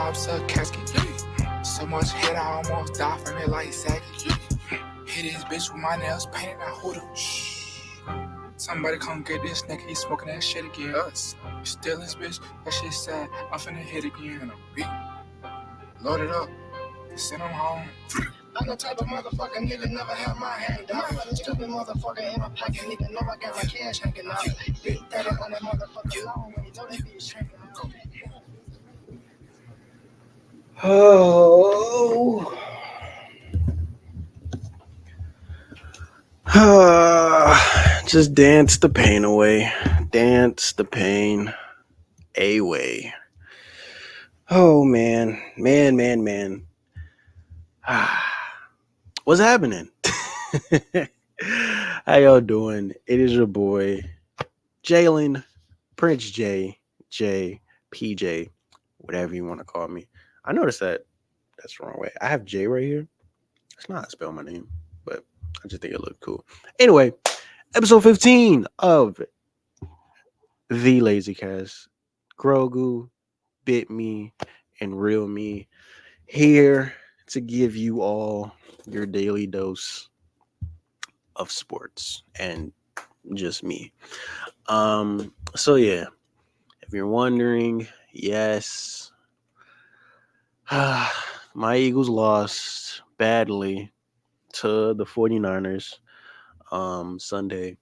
pops a casket. So much head I almost died from it like Saget. Hit his bitch with my nails painted. I hold up. Shh. Somebody come get this nigga. He smoking that shit again. Us. Still this bitch. That shit sad. I'm finna hit again in a beat. Load it up. Send him home. I'm the type of motherfucker nigga never have my hand out. Stupid motherfucker in my pocket, nigga know I got my cash hanging out. Big 30 on that motherfucker long way, know that bitch hanging out. Oh. Just dance the pain away. Dance the pain away. Oh, man. Man. What's happening? How y'all doing? It is your boy, Jalen, Prince J, PJ, whatever you want to call me. I noticed that's the wrong way. I have J right here. That's not how I spell my name, but I just think it looked cool. Anyway, episode 15 of The Lazy Cast. Grogu, Bit Me, and Real Me here to give you all your daily dose of sports and just me. So yeah, if you're wondering, yes, my Eagles lost badly to the 49ers Sunday.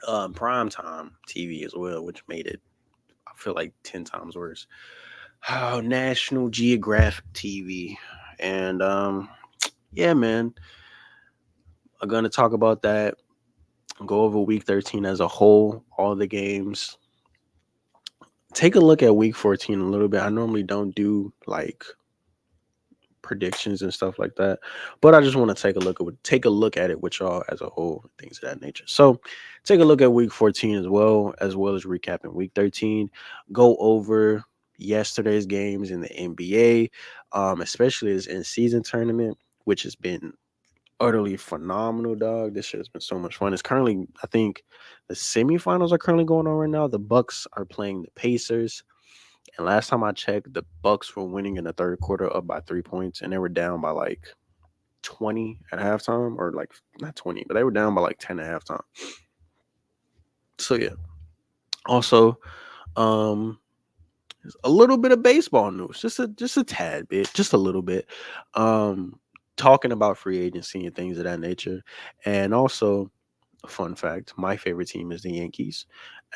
Primetime TV as well, which made it, I feel like, 10 times worse. National Geographic TV. And yeah, man, I'm going to talk about that, go over week 13 as a whole, all the games. Take a look at week 14 a little bit. I normally don't do like predictions and stuff like that, but I just want to take a look at it with y'all as a whole, things of that nature. So take a look at week 14 as well as recapping week 13. Go over yesterday's games in the NBA, especially this in-season tournament, which has been utterly phenomenal, dog. This shit has been so much fun. It's currently, I think, the semifinals are currently going on right now. The Bucks are playing the Pacers. And last time I checked, the Bucks were winning in the third quarter up by 3 points, and they were down by like 20 at halftime, or like not 20, but they were down by like 10 at halftime. So yeah. Also, a little bit of baseball news, just a tad bit, just a little bit. Talking about free agency and things of that nature, and also a fun fact: my favorite team is the Yankees,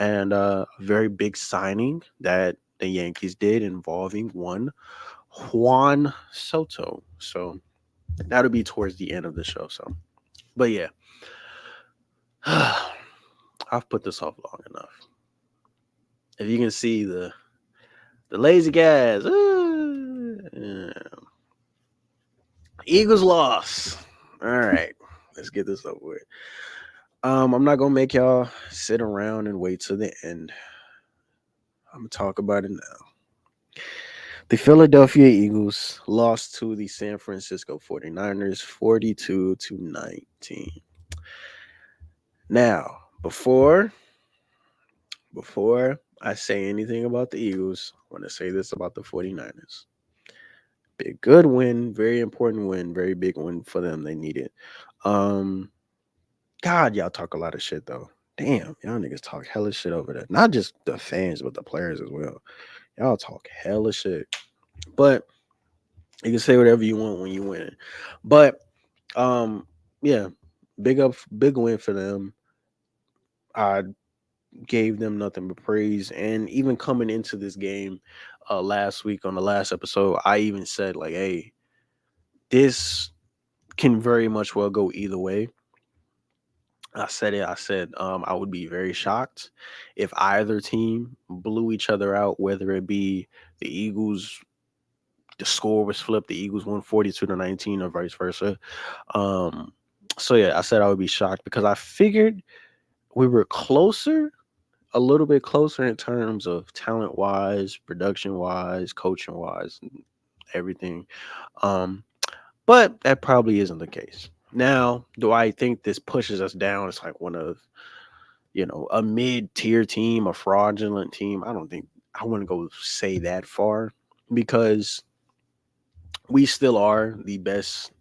and a very big signing that the Yankees did involving one Juan Soto. So that'll be towards the end of the show. So, but yeah, I've put this off long enough. If you can see the lazy guys, yeah. Eagles lost. All right, let's get this over with. I'm not gonna make y'all sit around and wait till the end. I'm gonna talk about it now. The Philadelphia Eagles lost to the San Francisco 49ers 42-19. Now, before I say anything about the Eagles, I want to say this about the 49ers. Big good win, very important win, very big win for them. They need it. God, y'all talk a lot of shit though. Damn, y'all niggas talk hella shit over there. Not just the fans, but the players as well. Y'all talk hella shit. But you can say whatever you want when you win. But yeah, big win for them. I gave them nothing but praise. And even coming into this game last week on the last episode, I even said, like, hey, this can very much well go either way. I said it. I said I would be very shocked if either team blew each other out, whether it be the Eagles, the score was flipped, the Eagles won 42-19 or vice versa. So yeah, I said I would be shocked because I figured we were closer, a little bit closer in terms of talent wise, production wise, coaching wise, everything. But that probably isn't the case. Now, do I think this pushes us down? It's like one of, a mid-tier team, a fraudulent team. I don't think I wouldn't go say that far, because we still are the best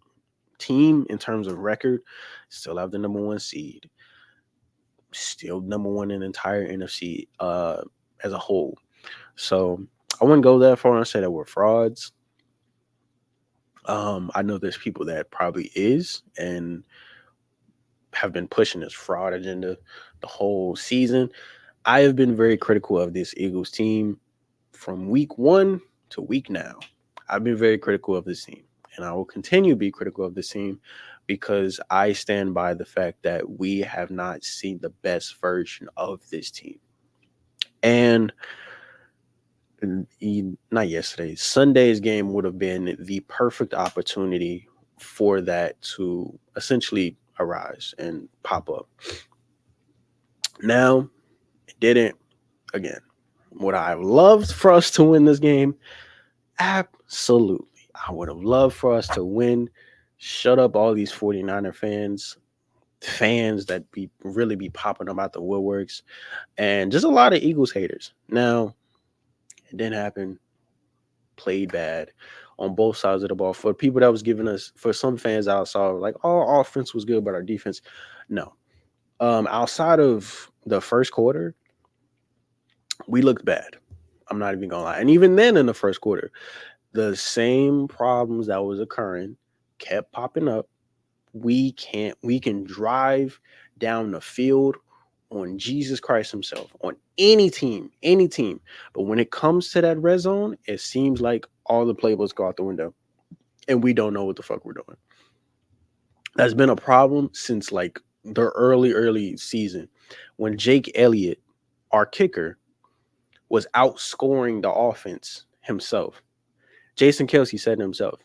team in terms of record, still have the number one seed, still number one in the entire NFC as a whole. So I wouldn't go that far and say that we're frauds. I know there's people that probably is and have been pushing this fraud agenda the whole season. I have been very critical of this Eagles team from week one to week now. I've been very critical of this team, and I will continue to be critical of this team because I stand by the fact that we have not seen the best version of this team. And not yesterday, Sunday's game would have been the perfect opportunity for that to essentially arise and pop up. Now, it didn't. Again, would I have loved for us to win this game? Absolutely. I would have loved for us to win. Shut up all these 49er fans that really be popping up out the woodworks, and just a lot of Eagles haters. Now, it didn't happen. Played bad on both sides of the ball. For people that was giving us, for some fans I saw, like, oh, offense was good, but our defense, no. Outside of the first quarter, we looked bad. I'm not even gonna lie. And even then in the first quarter, the same problems that was occurring kept popping up. We can drive down the field on Jesus Christ himself, on any team. But when it comes to that red zone, it seems like all the playbooks go out the window and we don't know what the fuck we're doing. That's been a problem since like the early season when Jake Elliott, our kicker, was outscoring the offense himself. Jason Kelce said to himself,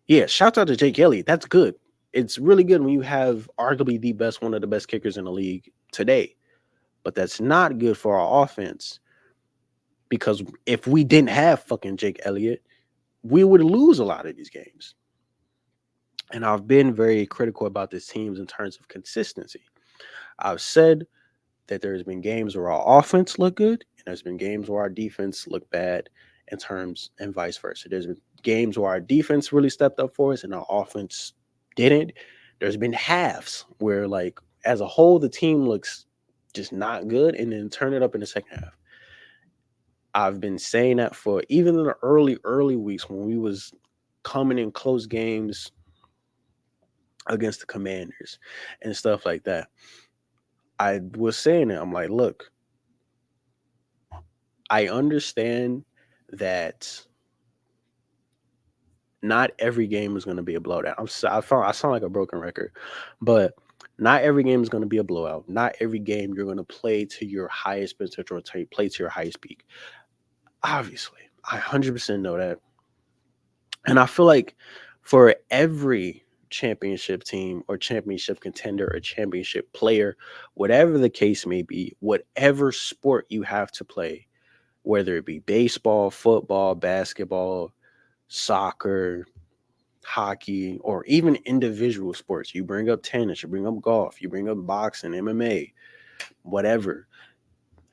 yeah, shout out to Jake Elliott. That's good. It's really good when you have arguably one of the best kickers in the league today. But that's not good for our offense because if we didn't have fucking Jake Elliott, we would lose a lot of these games. And I've been very critical about this team in terms of consistency. I've said that there's been games where our offense looked good and there's been games where our defense looked bad in terms and vice versa. There's been games where our defense really stepped up for us and our offense didn't. There's been halves where, like, as a whole, the team looks just not good and then turn it up in the second half. I've been saying that for even in the early weeks when we was coming in close games against the Commanders and stuff like that. I was saying it. I'm like, look, I understand that not every game is going to be a blowout. I sound like a broken record, but not every game is going to be a blowout. Not every game you're going to play to your highest potential or play to your highest peak. Obviously, I 100% know that. And I feel like for every championship team or championship contender or championship player, whatever the case may be, whatever sport you have to play, whether it be baseball, football, basketball, soccer, hockey, or even individual sports. You bring up tennis, you bring up golf, you bring up boxing, MMA, whatever.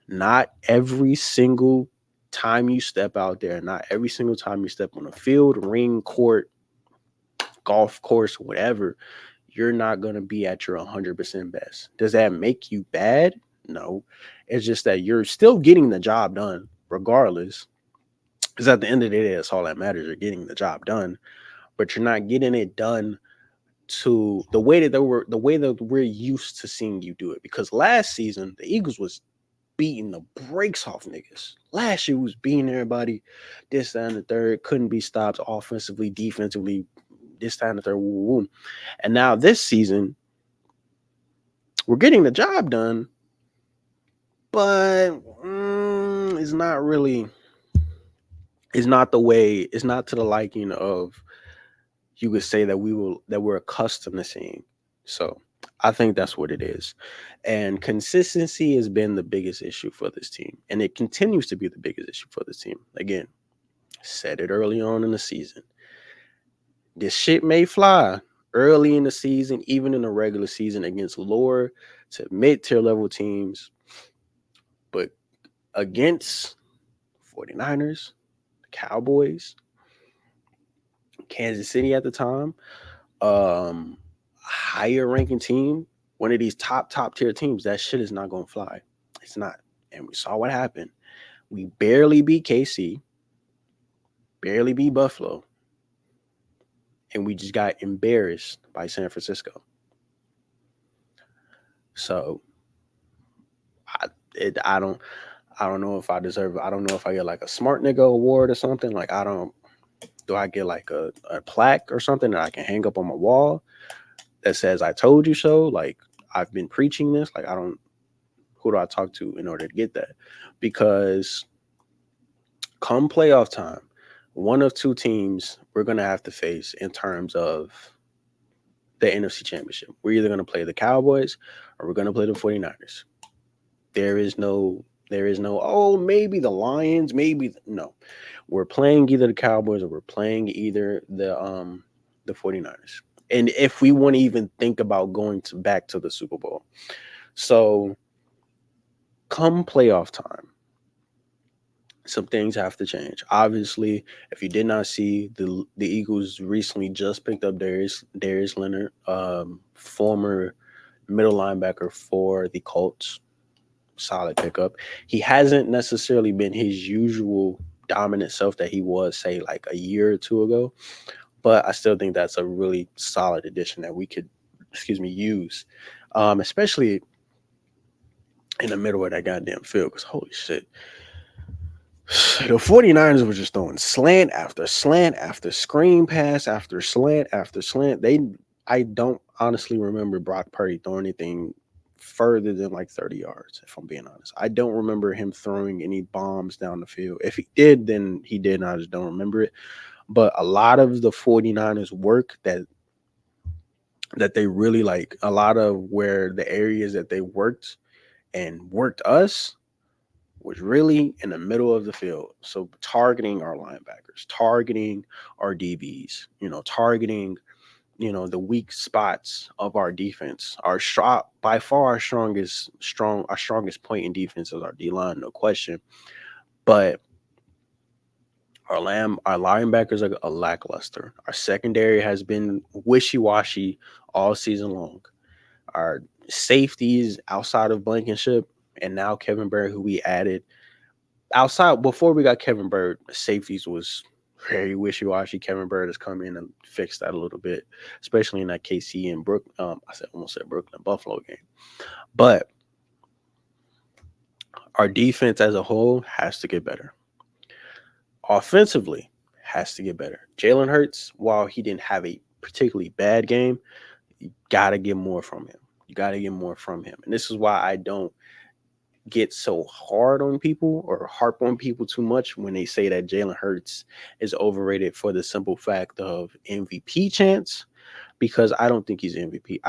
Not every single time you step out there, not every single time you step on a field, ring, court, golf course, whatever, you're not going to be at your 100% best. Does that make you bad? No. It's just that you're still getting the job done regardless. Because at the end of the day, that's all that matters. You're getting the job done, but you're not getting it done to the way that we're used to seeing you do it. Because last season, the Eagles was beating the brakes off niggas. Last year was beating everybody. This, that, and the third. Couldn't be stopped offensively, defensively. This, that, and the third. Woo, woo. And now this season, we're getting the job done, but it's not really. It's not the way. It's not to the liking of you could say that we're accustomed to seeing. So I think that's what it is. And consistency has been the biggest issue for this team. And it continues to be the biggest issue for this team. Again, said it early on in the season. This shit may fly early in the season, even in the regular season against lower to mid-tier level teams. But against 49ers, the Cowboys, Kansas City at the time, higher ranking team, one of these top tier teams, that shit is not going to fly. It's not. And we saw what happened. We barely beat KC, barely beat Buffalo, and we just got embarrassed by San Francisco. So I don't know if I deserve. I don't know if I get like a smart nigga award or something. Like do I get like a plaque or something that I can hang up on my wall that says I told you so? Like I've been preaching this. Like who do I talk to in order to get that? Because come playoff time, one of two teams we're going to have to face in terms of the NFC Championship. We're either going to play the Cowboys or we're going to play the 49ers. There is no, oh, maybe the Lions, no. We're playing either the Cowboys or we're playing either the 49ers. And if we want to even think about going back to the Super Bowl. So come playoff time, some things have to change. Obviously, if you did not see, the Eagles recently just picked up Darius Leonard, former middle linebacker for the Colts. Solid pickup. He hasn't necessarily been his usual dominant self that he was, say, like a year or two ago, but I still think that's a really solid addition that we could, use, especially in the middle of that goddamn field. Because holy shit, the 49ers were just throwing slant after slant after screen pass after slant after slant. I don't honestly remember Brock Purdy throwing anything further than like 30 yards, if I'm being honest. I don't remember him throwing any bombs down the field. If he did, then he did, and I just don't remember it. But a lot of the 49ers work that they really like, a lot of where the areas that they worked us was really in the middle of the field. So targeting our linebackers, targeting our DBs, targeting, the weak spots of our defense. By far our strongest point in defense is our D-line, no question. But our linebackers are lackluster. Our secondary has been wishy-washy all season long. Our safeties outside of Blankenship and now Kevin Byrd, who we added. Before we got Kevin Byrd, safeties was very wishy-washy. Kevin Byrd has come in and fixed that a little bit, especially in that KC and almost said Brooklyn Buffalo game. But our defense as a whole has to get better. Offensively has to get better. Jalen Hurts, while he didn't have a particularly bad game, you got to get more from him. And this is why I don't get so hard on people or harp on people too much when they say that Jalen Hurts is overrated for the simple fact of MVP chance, because I don't think he's MVP.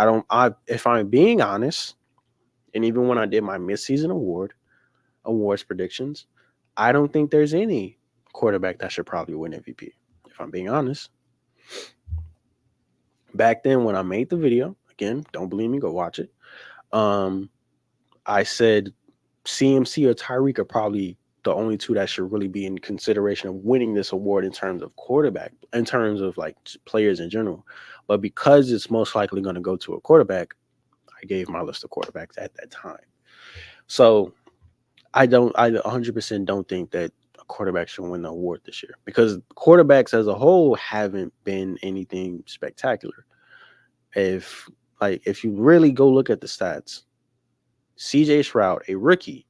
If I'm being honest, and even when I did my midseason awards predictions, I don't think there's any quarterback that should probably win MVP, if I'm being honest. Back then when I made the video, again, don't believe me, go watch it. I said CMC or Tyreek are probably the only two that should really be in consideration of winning this award in terms of quarterback, in terms of like players in general. But because it's most likely going to go to a quarterback, I gave my list of quarterbacks at that time. So I 100% don't think that a quarterback should win the award this year, because quarterbacks as a whole haven't been anything spectacular. If you really go look at the stats, CJ Stroud, a rookie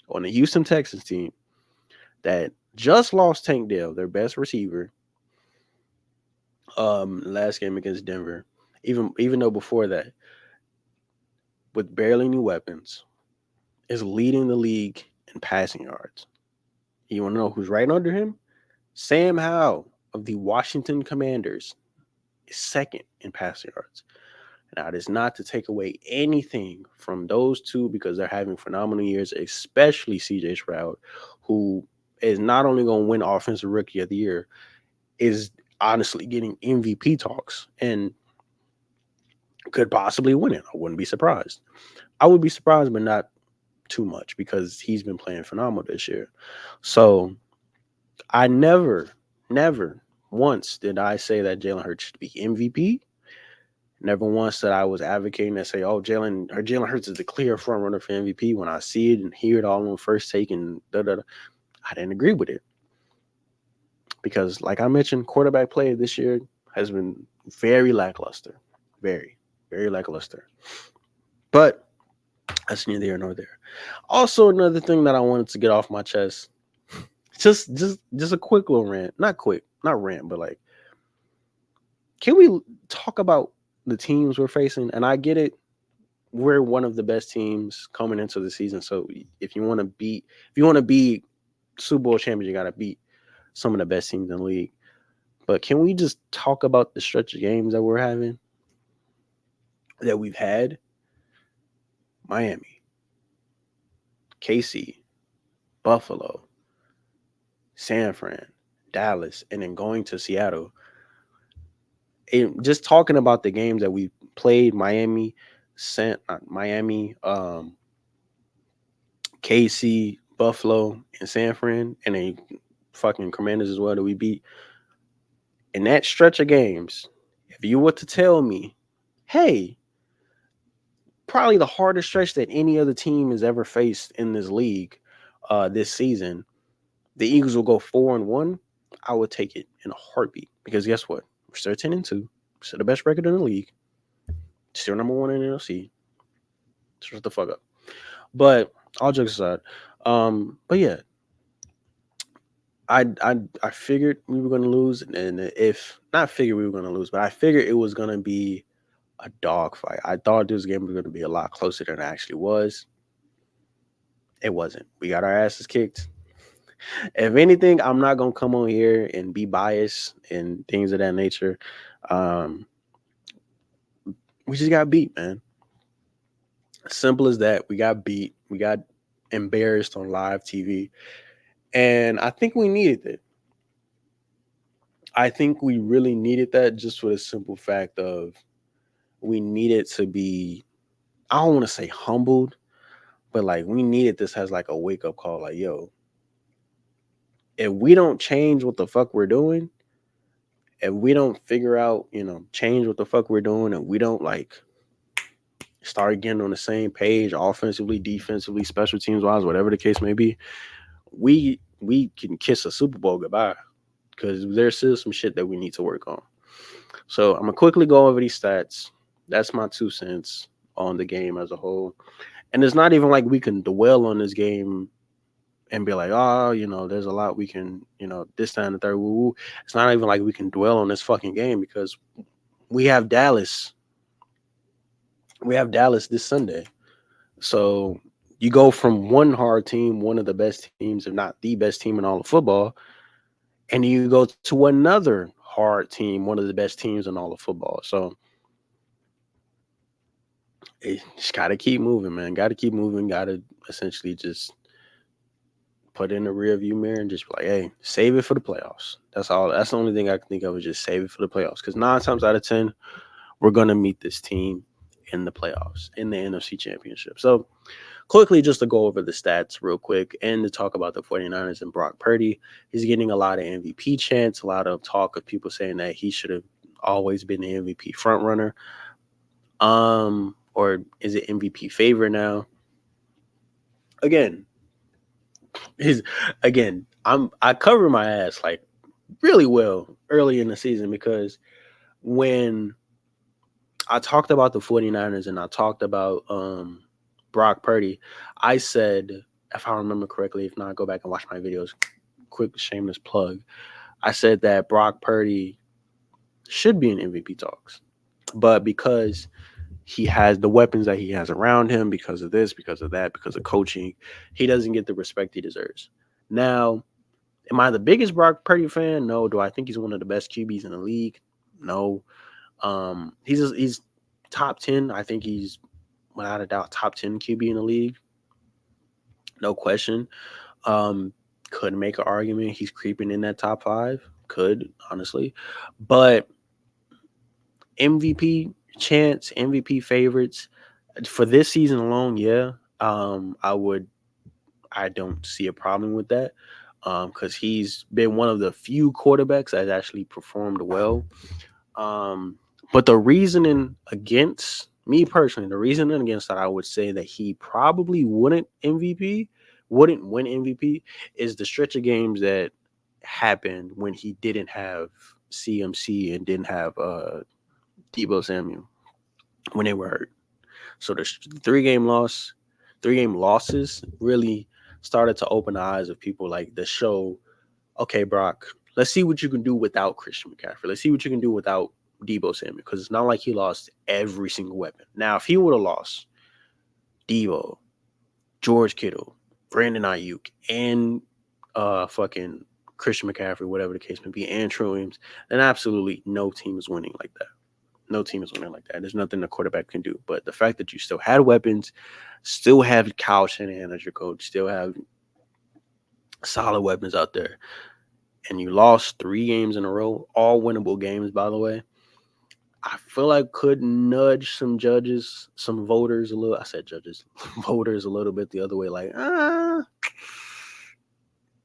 on the Houston Texans team that just lost Tank Dell, their best receiver, last game against Denver, even though before that, with barely any weapons, is leading the league in passing yards. You want to know who's right under him? Sam Howell of the Washington Commanders is second in passing yards. Now, it is not to take away anything from those two, because they're having phenomenal years, especially CJ Stroud, who is not only going to win Offensive Rookie of the Year, is honestly getting MVP talks and could possibly win it. I wouldn't be surprised. I would be surprised, but not too much, because he's been playing phenomenal this year. So I never once did I say that Jalen Hurts should be MVP. Never once that I was advocating that say, oh, Jalen Hurts is the clear front runner for MVP when I see it and hear it all on first take and da da da. I didn't agree with it. Because, like I mentioned, quarterback play this year has been very lackluster. Very, very lackluster. But that's neither here nor there. Also, another thing that I wanted to get off my chest, just a quick little rant. Not quick, not rant, but like, can we talk about the teams we're facing? And I get it, we're one of the best teams coming into the season. So if you want to be Super Bowl champion, you got to beat some of the best teams in the league. But can we just talk about the stretch of games that we're having, that we've had? Miami, KC, Buffalo, San Fran, Dallas, and then going to Seattle. Just talking about the games that we played, Miami, KC, Buffalo, and San Fran, and then fucking Commanders as well that we beat. In that stretch of games, if you were to tell me, hey, probably the hardest stretch that any other team has ever faced in this league this season, the Eagles will go 4-1, I would take it in a heartbeat. Because guess what? We're still 10-2. Still the best record in the league. Still number one in the NFC. Shut the fuck up. But all jokes aside, but yeah, I figured we were gonna lose, and if not figured we were gonna lose, but I figured it was gonna be a dogfight. I thought this game was gonna be a lot closer than it actually was. It wasn't. We got our asses kicked. If anything, I'm not gonna come on here and be biased and things of that nature. Um, we just got beat, man. Simple as that. We got beat. We got embarrassed on live TV. And I think we needed it. I think we really needed that just for the simple fact of we needed to be, I don't want to say humbled, but like we needed this as like a wake up call. Like, yo, if we don't change what the fuck we're doing, if we don't figure out, change what the fuck we're doing, and we don't like start getting on the same page offensively, defensively, special teams wise, whatever the case may be, we can kiss a Super Bowl goodbye, because there's still some shit that we need to work on. So I'm gonna quickly go over these stats. That's my 2 cents on the game as a whole. And it's not even like we can dwell on this game and be like, oh, there's a lot we can, this time the third, woo woo. It's not even like we can dwell on this fucking game because we have Dallas. We have Dallas this Sunday. So you go from one hard team, one of the best teams, if not the best team in all of football, and you go to another hard team, one of the best teams in all of football. So it just got to keep moving, man. Got to keep moving. Got to essentially just put it in the rear view mirror and just be like, hey, save it for the playoffs. That's all. That's the only thing I can think of is just save it for the playoffs. Because 9 times out of 10, we're going to meet this team in the playoffs, in the NFC Championship. So quickly, just to go over the stats real quick and to talk about the 49ers and Brock Purdy. He's getting a lot of MVP chants, a lot of talk of people saying that he should have always been the MVP front runner. Or is it MVP favorite now? Again, I cover my ass like really well early in the season, because when I talked about the 49ers and I talked about Brock Purdy, I said, if I remember correctly, if not, go back and watch my videos. Quick shameless plug. I said that Brock Purdy should be in MVP talks, but because he has the weapons that he has around him, because of this, because of that, because of coaching, he doesn't get the respect he deserves. Now, am I the biggest Brock Purdy fan? No. Do I think he's one of the best QBs in the league? No. He's top 10. I think he's, without a doubt, top 10 QB in the league. No question. Could make an argument he's creeping in that top 5. Could, honestly. But MVP chance, MVP favorites for this season alone, yeah. I don't see a problem with that. because he's been one of the few quarterbacks that actually performed well. But the reasoning against me personally, the reasoning against that, I would say that he probably wouldn't win MVP, is the stretch of games that happened when he didn't have CMC and didn't have Debo Samuel when they were hurt. So the 3 game losses really started to open the eyes of people like the show. Okay, Brock, let's see what you can do without Christian McCaffrey. Let's see what you can do without Debo Samuel, because it's not like he lost every single weapon. Now, if he would have lost Debo, George Kittle, Brandon Ayuk, and fucking Christian McCaffrey, whatever the case may be, and Trey Williams, then absolutely no team is winning like that. No team is winning like that. There's nothing the quarterback can do. But the fact that you still had weapons, still have Kyle Shanahan as your coach, still have solid weapons out there, and you lost 3 games in a row, all winnable games, by the way, I feel like could nudge some judges, some voters a little. I said judges, voters a little bit the other way. Like,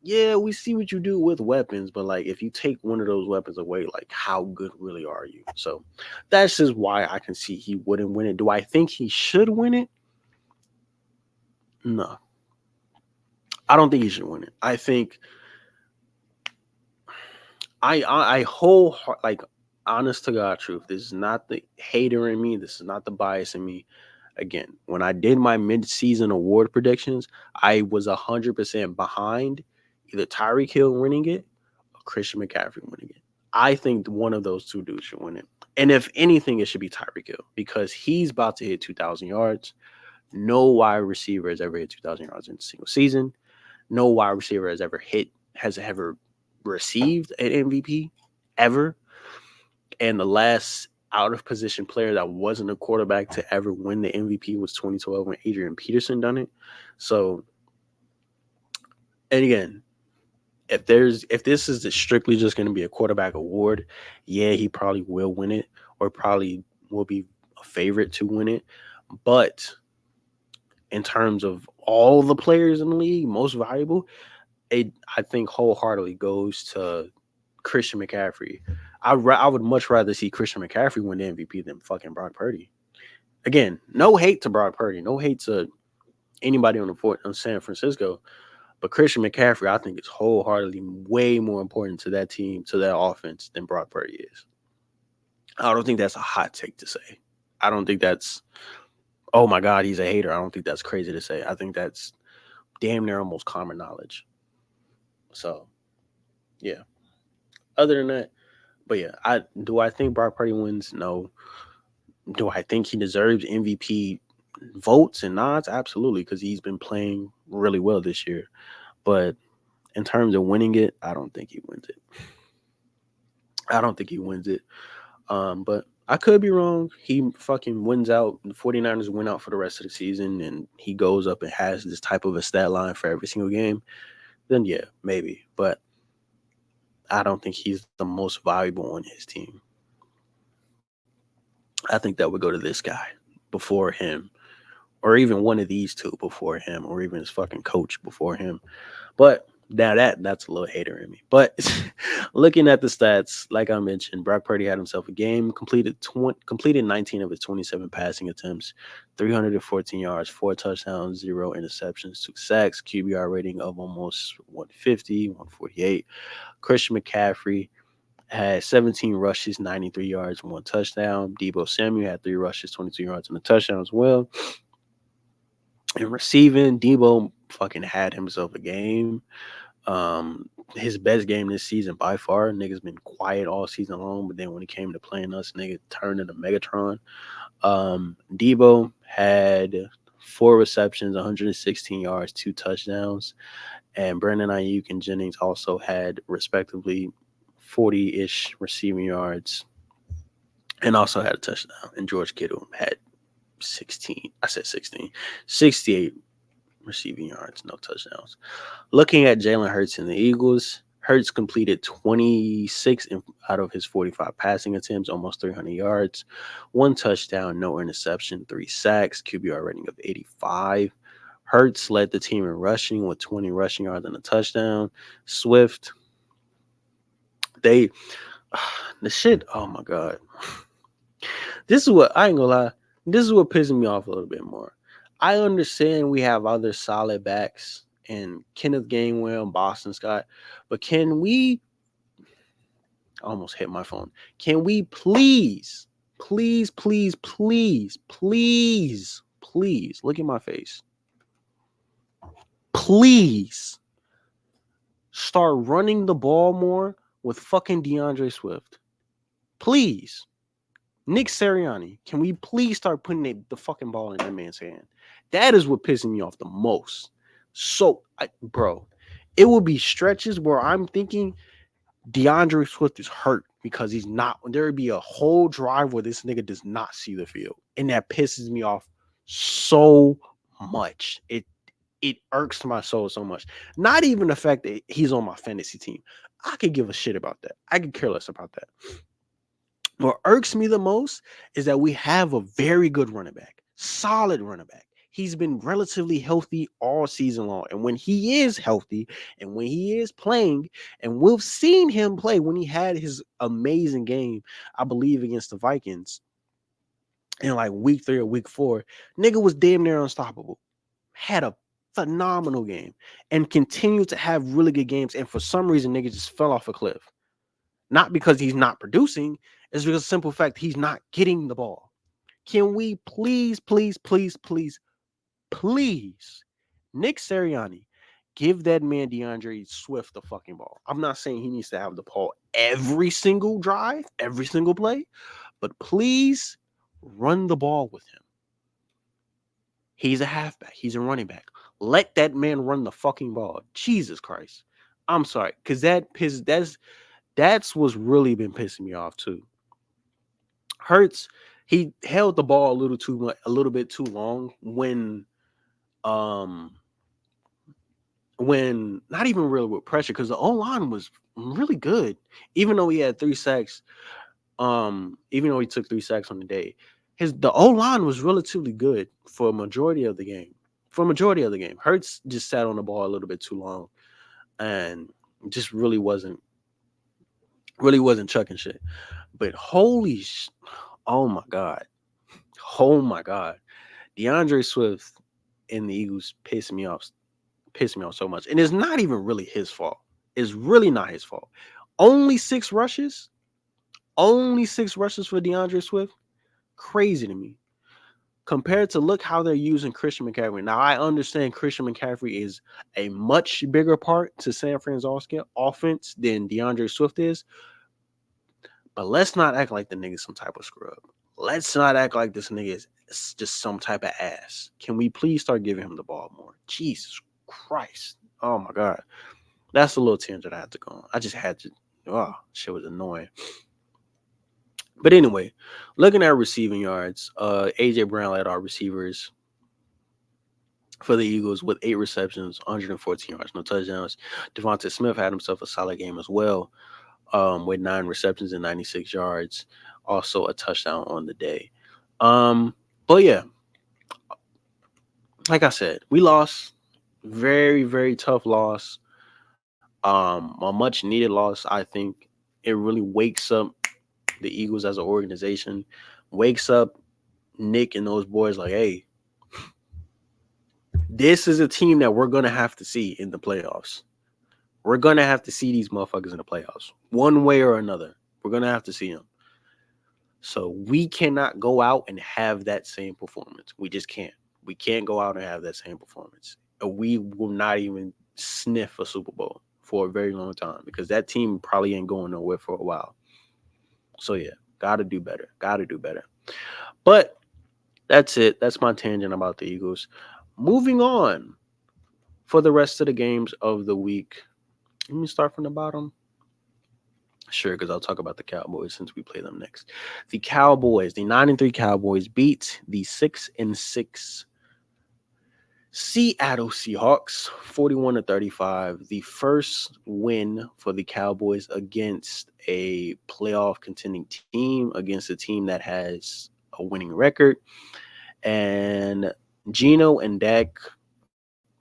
yeah, we see what you do with weapons, but like if you take one of those weapons away, like how good really are you? So that's just why I can see he wouldn't win it. Do I think he should win it? No, I don't think he should win it. I think I whole like honest to God truth. This is not the hater in me. This is not the bias in me. Again, when I did my mid-season award predictions, I was 100% behind either Tyreek Hill winning it or Christian McCaffrey winning it. I think one of those two dudes should win it. And if anything, it should be Tyreek Hill, because he's about to hit 2,000 yards. No wide receiver has ever hit 2,000 yards in a single season. No wide receiver has ever received an MVP ever. And the last out of position player that wasn't a quarterback to ever win the MVP was 2012 when Adrian Peterson done it. So, and again, if this is strictly just going to be a quarterback award, yeah, he probably will win it, or probably will be a favorite to win it. But in terms of all the players in the league, most valuable, I think wholeheartedly goes to Christian McCaffrey. I would much rather see Christian McCaffrey win the MVP than fucking Brock Purdy. Again, no hate to Brock Purdy, no hate to anybody on San Francisco, but Christian McCaffrey, I think, is wholeheartedly way more important to that team, to that offense, than Brock Purdy is. I don't think that's a hot take to say. I don't think that's, oh my God, he's a hater. I don't think that's crazy to say. I think that's damn near almost common knowledge. So, yeah. Other than that, but yeah, I think Brock Purdy wins? No. Do I think he deserves MVP votes and nods? Absolutely, because he's been playing really well this year. But in terms of winning it, I don't think he wins it. I don't think he wins it. But I could be wrong. He fucking wins out. The 49ers win out for the rest of the season, and he goes up and has this type of a stat line for every single game. Then yeah, maybe. But I don't think he's the most valuable on his team. I think that would go to this guy before him, or even one of these two before him, or even his fucking coach before him. But now that's a little hater in me. But looking at the stats, like I mentioned, Brock Purdy had himself a game, completed 19 of his 27 passing attempts, 314 yards, 4 touchdowns, 0 interceptions, 2 sacks, QBR rating of almost 150, 148. Christian McCaffrey had 17 rushes, 93 yards, 1 touchdown. Debo Samuel had 3 rushes, 22 yards, and a touchdown as well. In receiving, Debo fucking had himself a game. His best game this season by far. Nigga's been quiet all season long, but then when it came to playing us, nigga turned into Megatron. Debo had 4 receptions, 116 yards, 2 touchdowns. And Brandon Ayuk and Jennings also had respectively 40-ish receiving yards and also had a touchdown. And George Kittle had 68 receiving yards, no touchdowns. Looking at Jalen Hurts and the Eagles, Hurts completed 26 out of his 45 passing attempts, almost 300 yards, 1 touchdown, no interception, 3 sacks, QBR rating of 85. Hurts led the team in rushing with 20 rushing yards and a touchdown. Swift, they the shit. Oh my god, this is what I ain't gonna lie. This is what pisses me off a little bit more. I understand we have other solid backs in Kenneth Gainwell and Boston Scott, but can we? I almost hit my phone. Can we please, please, please, please, please, please look at my face? Please start running the ball more with fucking DeAndre Swift. Please. Nick Sirianni, can we please start putting the fucking ball in that man's hand? That is what pisses me off the most. So, bro, it will be stretches where I'm thinking DeAndre Swift is hurt because he's not. There would be a whole drive where this nigga does not see the field. And that pisses me off so much. It irks my soul so much. Not even the fact that he's on my fantasy team. I could give a shit about that. I could care less about that. What irks me the most is that we have a very good running back, solid running back. He's been relatively healthy all season long. And when he is healthy and when he is playing, and we've seen him play when he had his amazing game, I believe, against the Vikings in like week 3 or week 4, nigga was damn near unstoppable. Had a phenomenal game and continued to have really good games. And for some reason, nigga just fell off a cliff. Not because he's not producing, it's because the simple fact he's not getting the ball. Can we please, please, please, please, please, Nick Sirianni, give that man DeAndre Swift the fucking ball. I'm not saying he needs to have the ball every single drive, every single play, but please run the ball with him. He's a halfback. He's a running back. Let that man run the fucking ball. Jesus Christ. I'm sorry, because that's what's really been pissing me off too. Hurts, he held the ball a little bit too long when not even really with pressure, because the O-line was really good. Even though he had 3 sacks, even though he took 3 sacks on the day, the O-line was relatively good for a majority of the game. Hurts just sat on the ball a little bit too long and just really wasn't chucking shit. But oh my god, DeAndre Swift and the Eagles pissed me off so much. And it's not even really his fault. It's really not his fault. Only 6 rushes for DeAndre Swift. Crazy to me. Compared to look how they're using Christian McCaffrey. Now, I understand Christian McCaffrey is a much bigger part to San Francisco offense than DeAndre Swift is. But let's not act like the nigga's some type of scrub. Let's not act like this nigga is just some type of ass. Can we please start giving him the ball more? Jesus Christ. Oh, my God. That's a little tangent I had to go on. I just had to. Oh, shit was annoying. But anyway, looking at receiving yards, A.J. Brown led our receivers for the Eagles with 8 receptions, 114 yards, no touchdowns. Devontae Smith had himself a solid game as well, with 9 receptions and 96 yards, also a touchdown on the day. But yeah, like I said, we lost. Very, very tough loss. A much needed loss, I think. It really wakes up the Eagles as an organization, wakes up Nick and those boys like, hey, this is a team that we're going to have to see in the playoffs. We're going to have to see these motherfuckers in the playoffs one way or another. We're going to have to see them. So we cannot go out and have that same performance. We just can't. We can't go out and have that same performance. We will not even sniff a Super Bowl for a very long time because that team probably ain't going nowhere for a while. So, yeah, got to do better. But that's it. That's my tangent about the Eagles. Moving on for the rest of the games of the week. Let me start from the bottom. Sure, because I'll talk about the Cowboys since we play them next. The 9-3 Cowboys beat the 6-6 Seattle Seahawks 41-35. The first win for the Cowboys against a playoff contending team, against a team that has a winning record. And Geno and Dak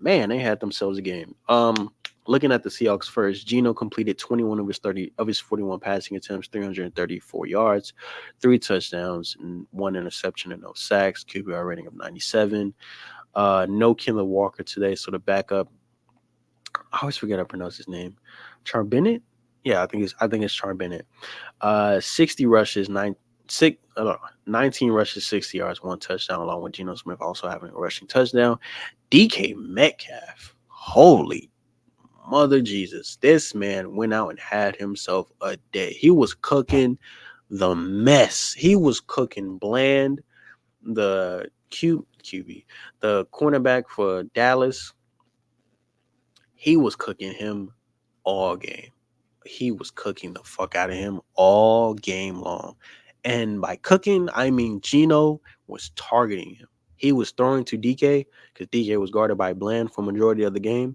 man, they had themselves a game. Looking at the Seahawks first, Geno completed 21 of his 41 passing attempts, 334 yards, 3 touchdowns, and 1 interception and no sacks. QBR rating of 97. No Kenneth Walker today, so the backup. I always forget how to pronounce his name. Char Bennett? Yeah, I think it's Char Bennett. 60 rushes, 19 rushes, 60 yards, 1 touchdown, along with Geno Smith also having a rushing touchdown. DK Metcalf, holy mother Jesus, this man went out and had himself a day. He was cooking the mess. He was cooking Bland, the QB, the cornerback for Dallas. He was cooking him all game. He was cooking the fuck out of him all game long. And by cooking, I mean Geno was targeting him. He was throwing to DK because DK was guarded by Bland for majority of the game.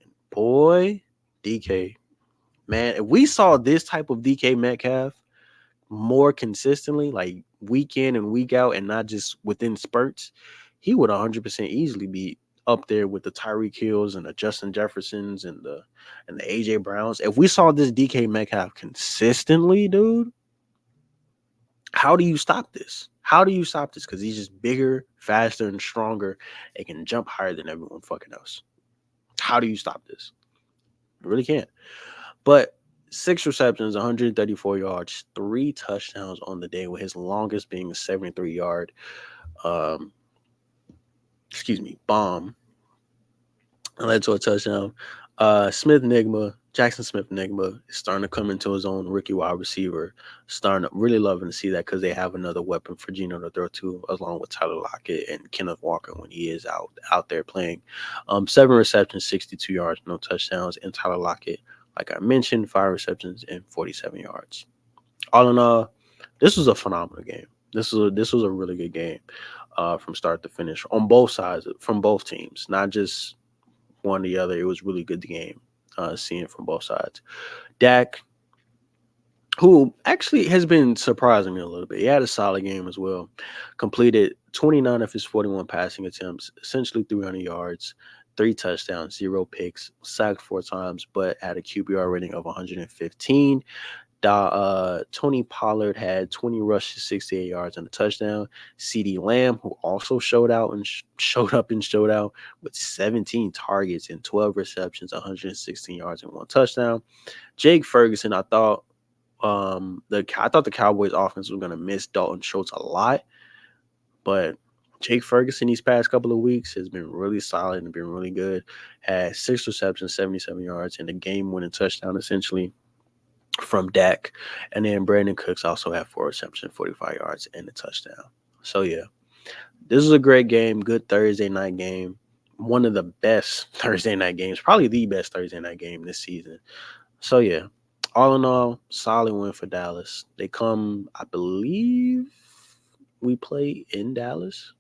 And boy, DK, man, if we saw this type of DK Metcalf more consistently, like week in and week out, and not just within spurts, he would 100% easily be up there with the Tyreek Hills and the Justin Jeffersons and the AJ Browns. If we saw this DK Metcalf consistently, dude, how do you stop this? How do you stop this? Because he's just bigger, faster, and stronger, and can jump higher than everyone fucking else. How do you stop this? You really can't. But 6 receptions, 134 yards, 3 touchdowns on the day, with his longest being a 73-yard um, bomb. And led to a touchdown. Jackson Smith Nigma is starting to come into his own, rookie wide receiver. Starting to really loving to see that because they have another weapon for Geno to throw to, along with Tyler Lockett and Kenneth Walker when he is out there playing. 7 receptions, 62 yards, no touchdowns. And Tyler Lockett, like I mentioned, 5 receptions and 47 yards. All in all, this was a phenomenal game. This was a really good game from start to finish on both sides, from both teams, not just one or the other. It was really good game, seeing from both sides. Dak, who actually has been surprising me a little bit. He had a solid game as well. Completed 29 of his 41 passing attempts, essentially 300 yards, 3 touchdowns, 0 picks, sacked 4 times, but had a QBR rating of 115. Tony Pollard had 20 rushes, 68 yards, and a touchdown. CeeDee Lamb, who also showed out with 17 targets and 12 receptions, 116 yards, and 1 touchdown. Jake Ferguson, I thought the Cowboys offense was going to miss Dalton Schultz a lot, but Jake Ferguson these past couple of weeks has been really solid and been really good. Had 6 receptions, 77 yards, and a game-winning touchdown essentially from Dak. And then Brandon Cooks also had 4 receptions, 45 yards, and a touchdown. So yeah, this was a great game. Good Thursday night game. One of the best Thursday night games, probably the best Thursday night game this season. So yeah, all in all, solid win for Dallas. They come, I believe we play in Dallas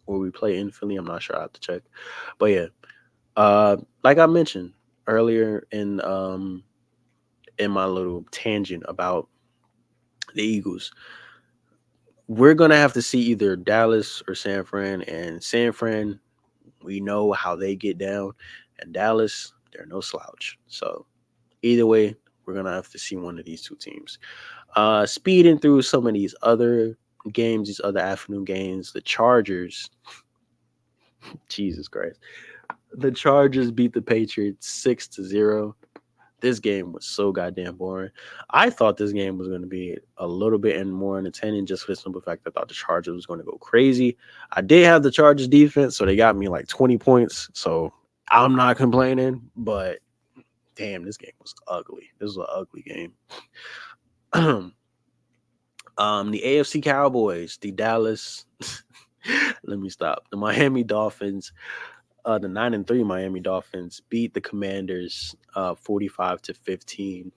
or we play in Philly. I'm not sure. I have to check. But yeah, like I mentioned earlier in my little tangent about the Eagles, we're going to have to see either Dallas or San Fran. And San Fran, we know how they get down. And Dallas, they're no slouch. So either way, we're going to have to see one of these two teams. Speeding through some of these other games, these other afternoon games, the Chargers, Jesus Christ. The Chargers beat the Patriots 6-0. This game was so goddamn boring. I thought this game was going to be a little bit more entertaining just for the simple fact that I thought the Chargers was going to go crazy. I did have the Chargers defense, so they got me like 20 points. So I'm not complaining, but damn, this game was ugly. This was an ugly game. The AFC Cowboys, the Dallas, the Miami Dolphins, the 9-3 Miami Dolphins beat the Commanders 45-15.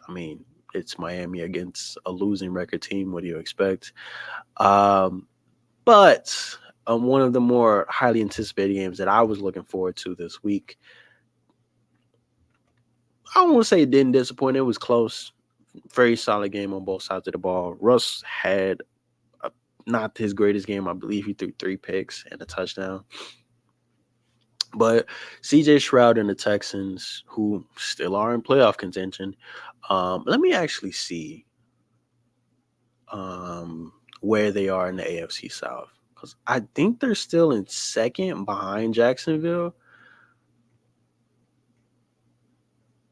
I mean, it's Miami against a losing record team. What do you expect? But one of the more highly anticipated games that I was looking forward to this week, I don't want to say it didn't disappoint. It was close. Very solid game on both sides of the ball. Russ had not his greatest game. I believe he threw 3 picks and a touchdown. But CJ Stroud and the Texans, who still are in playoff contention, let me actually see where they are in the AFC South, because I think they're still in second behind Jacksonville.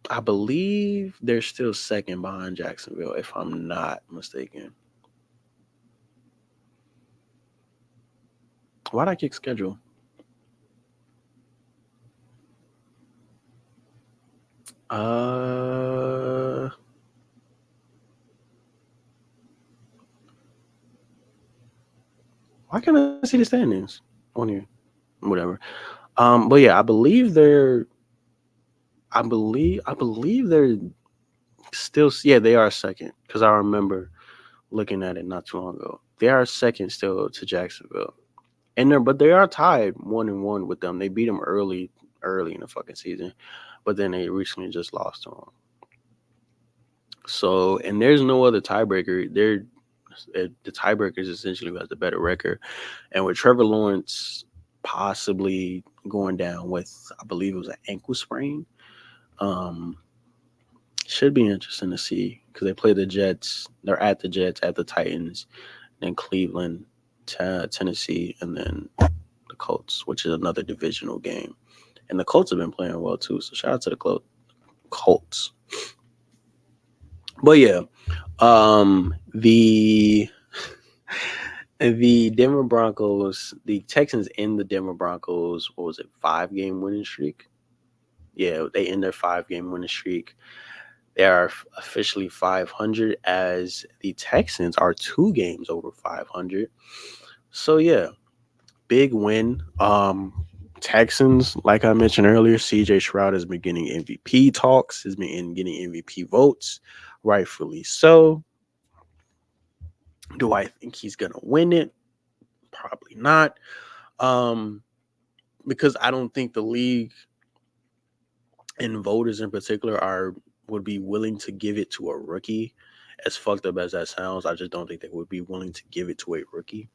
I believe they're still second behind Jacksonville, if I'm not mistaken. Why'd I kick schedule? Uh, why can't I see the standings on here? Whatever. But yeah, I believe they're still, yeah, they are second, because I remember looking at it not too long ago. They are second still to Jacksonville, but they are tied 1-1 with them. They beat them early in the fucking season, but then they recently just lost to them. So, and there's no other tiebreaker. The tiebreaker is essentially who has the better record, and with Trevor Lawrence possibly going down with, I believe it was an ankle sprain. Um, should be interesting to see, because they play the Jets. They're at the Jets, at the Titans, then Cleveland, Tennessee, and then the Colts, which is another divisional game. And the Colts have been playing well too. So shout out to the Colts. But yeah, the Denver Broncos, the Texans in the Denver Broncos, what was it, 5-game winning streak? Yeah, they end their 5-game winning streak. They are officially 500, as the Texans are 2 games over 500. So yeah, big win. Texans, like I mentioned earlier, CJ Stroud has been getting MVP talks, has been getting MVP votes, rightfully so. Do I think he's gonna win it? Probably not. Um, because I don't think the league and voters in particular would be willing to give it to a rookie. As fucked up as that sounds, I just don't think they would be willing to give it to a rookie,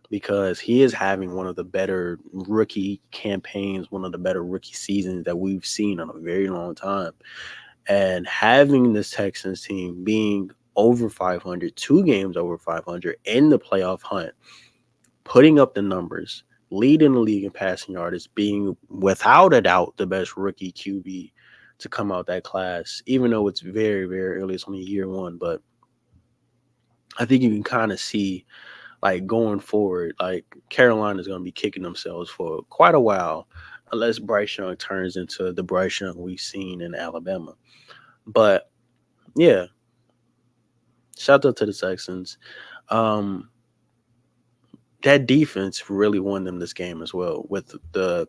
because he is having one of the better rookie campaigns, one of the better rookie seasons that we've seen in a very long time. And having this Texans team being over 500, 2 games over 500 in the playoff hunt, putting up the numbers, leading the league in passing yards, being without a doubt the best rookie QB to come out that class, even though it's very, very early. It's only year one, but I think you can kind of see, like, going forward, like, Carolina is going to be kicking themselves for quite a while, unless Bryce Young turns into the Bryce Young we've seen in Alabama. But yeah, shout out to the Texans. Um, that defense really won them this game as well, with the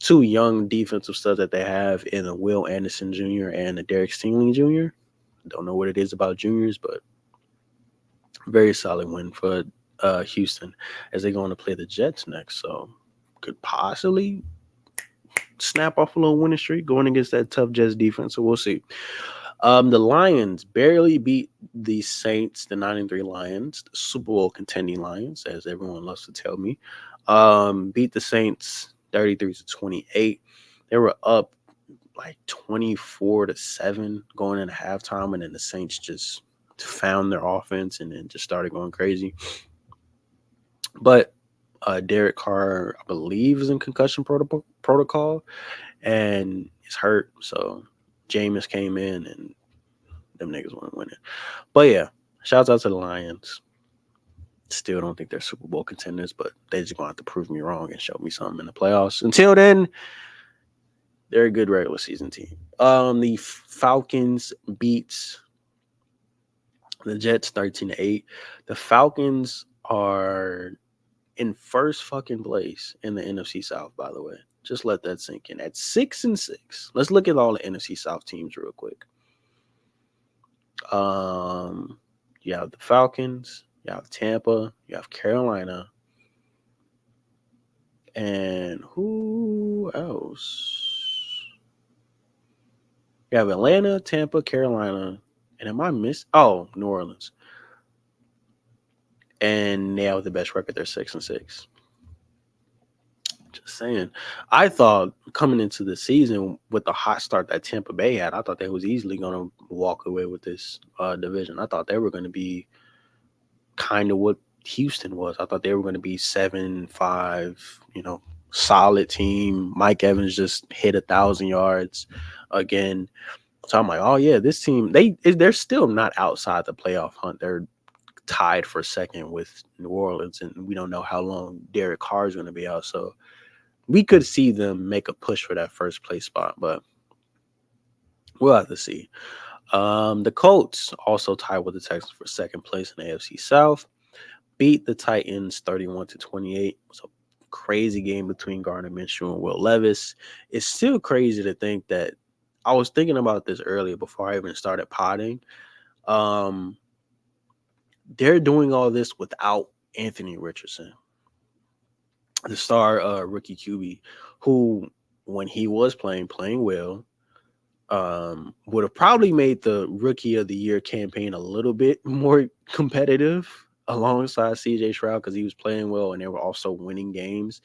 2 young defensive studs that they have in a Will Anderson Jr. and a Derek Stingley Jr. Don't know what it is about juniors, but very solid win for Houston, as they're going to play the Jets next. So could possibly snap off a little winning streak going against that tough Jets defense. So we'll see. The Lions barely beat the Saints, the 9-3 Lions, the Super Bowl contending Lions, as everyone loves to tell me. Beat the Saints 33-28. They were up like 24-7 going into halftime, and then the Saints just found their offense and then just started going crazy. But Derek Carr, I believe, is in concussion protocol and is hurt. So Jameis came in and them niggas weren't winning. But yeah, shouts out to the Lions. Still don't think they're Super Bowl contenders, but they're just going to have to prove me wrong and show me something in the playoffs. Until then, they're a good regular season team. The Falcons beats the Jets 13-8. The Falcons are in first fucking place in the NFC South, by the way. Just let that sink in. At 6-6. Let's look at all the NFC South teams real quick. You have the Falcons, you have Tampa, you have Carolina, and who else? You have Atlanta, Tampa, Carolina, and am I missing? Oh, New Orleans. And they have the best record. They're 6-6. Just saying. I thought coming into the season with the hot start that Tampa Bay had, I thought they was easily going to walk away with this division. I thought they were going to be kind of what Houston was. I thought they were going to be 7-5, solid team. Mike Evans just hit 1,000 yards again. So I'm like, oh yeah, this team they're still not outside the playoff hunt. They're tied for second with New Orleans, and we don't know how long Derek Carr is going to be out. So we could see them make a push for that first place spot, but we'll have to see. The Colts also tied with the Texans for second place in the AFC South. Beat the Titans 31-28. It was a crazy game between Gardner Minshew and Will Levis. It's still crazy to think that I was thinking about this earlier before I even started potting. They're doing all this without Anthony Richardson, the star rookie QB, who when he was playing well, would have probably made the Rookie of the Year campaign a little bit more competitive alongside CJ Stroud because he was playing well and they were also winning games.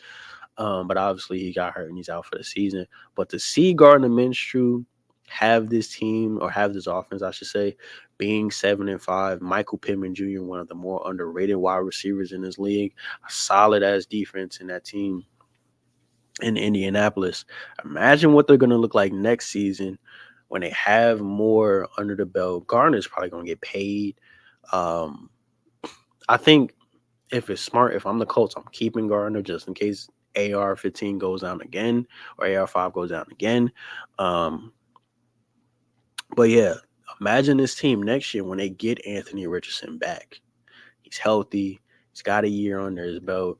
But obviously he got hurt and he's out for the season. But to see Gardner Minshew have this team, or have this offense, I should say, being 7-5, Michael Pittman Jr., one of the more underrated wide receivers in this league, a solid ass defense in that team in Indianapolis. Imagine what they're going to look like next season when they have more under the belt. Gardner's probably going to get paid. I think if it's smart, if I'm the Colts, I'm keeping Gardner just in case AR-15 goes down again or AR-5 goes down again. But yeah, imagine this team next year when they get Anthony Richardson back. He's healthy. He's got a year under his belt.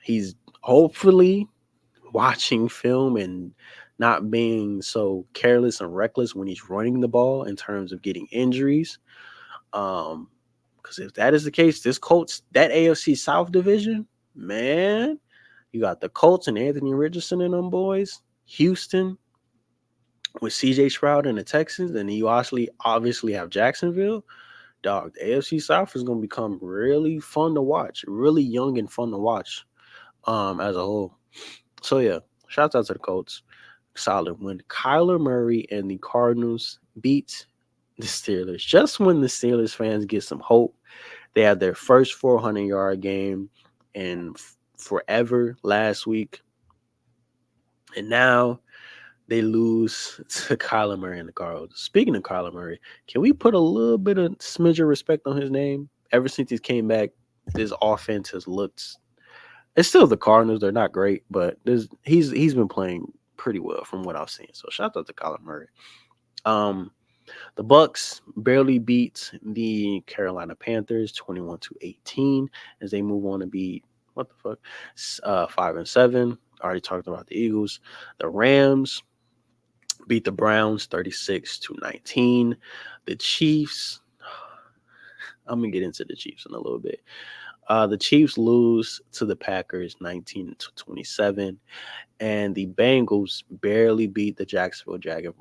He's hopefully watching film and not being so careless and reckless when he's running the ball in terms of getting injuries. Because if that is the case, this Colts, that AFC South division, man, you got the Colts and Anthony Richardson and them boys, Houston with CJ Stroud and the Texans, and you obviously have Jacksonville. Dog, the AFC South is going to become really fun to watch, really young and fun to watch as a whole. So yeah, shout out to the Colts. Solid win. Kyler Murray and the Cardinals beat the Steelers. Just when the Steelers fans get some hope, they had their first 400-yard game in forever last week. And now they lose to Kyler Murray and the Cardinals. Speaking of Kyler Murray, can we put a little bit of smidge of respect on his name? Ever since he came back, this offense has looked. It's still the Cardinals. They're not great, but he's been playing pretty well from what I've seen. So shout out to Kyler Murray. The Bucks barely beat the Carolina Panthers 21-18 as they move on to beat 5-7. Already talked about the Eagles. The Rams beat the Browns 36-19. The Chiefs. I'm gonna get into the Chiefs in a little bit. The Chiefs lose to the Packers 19-27, and the Bengals barely beat the Jacksonville Jaguars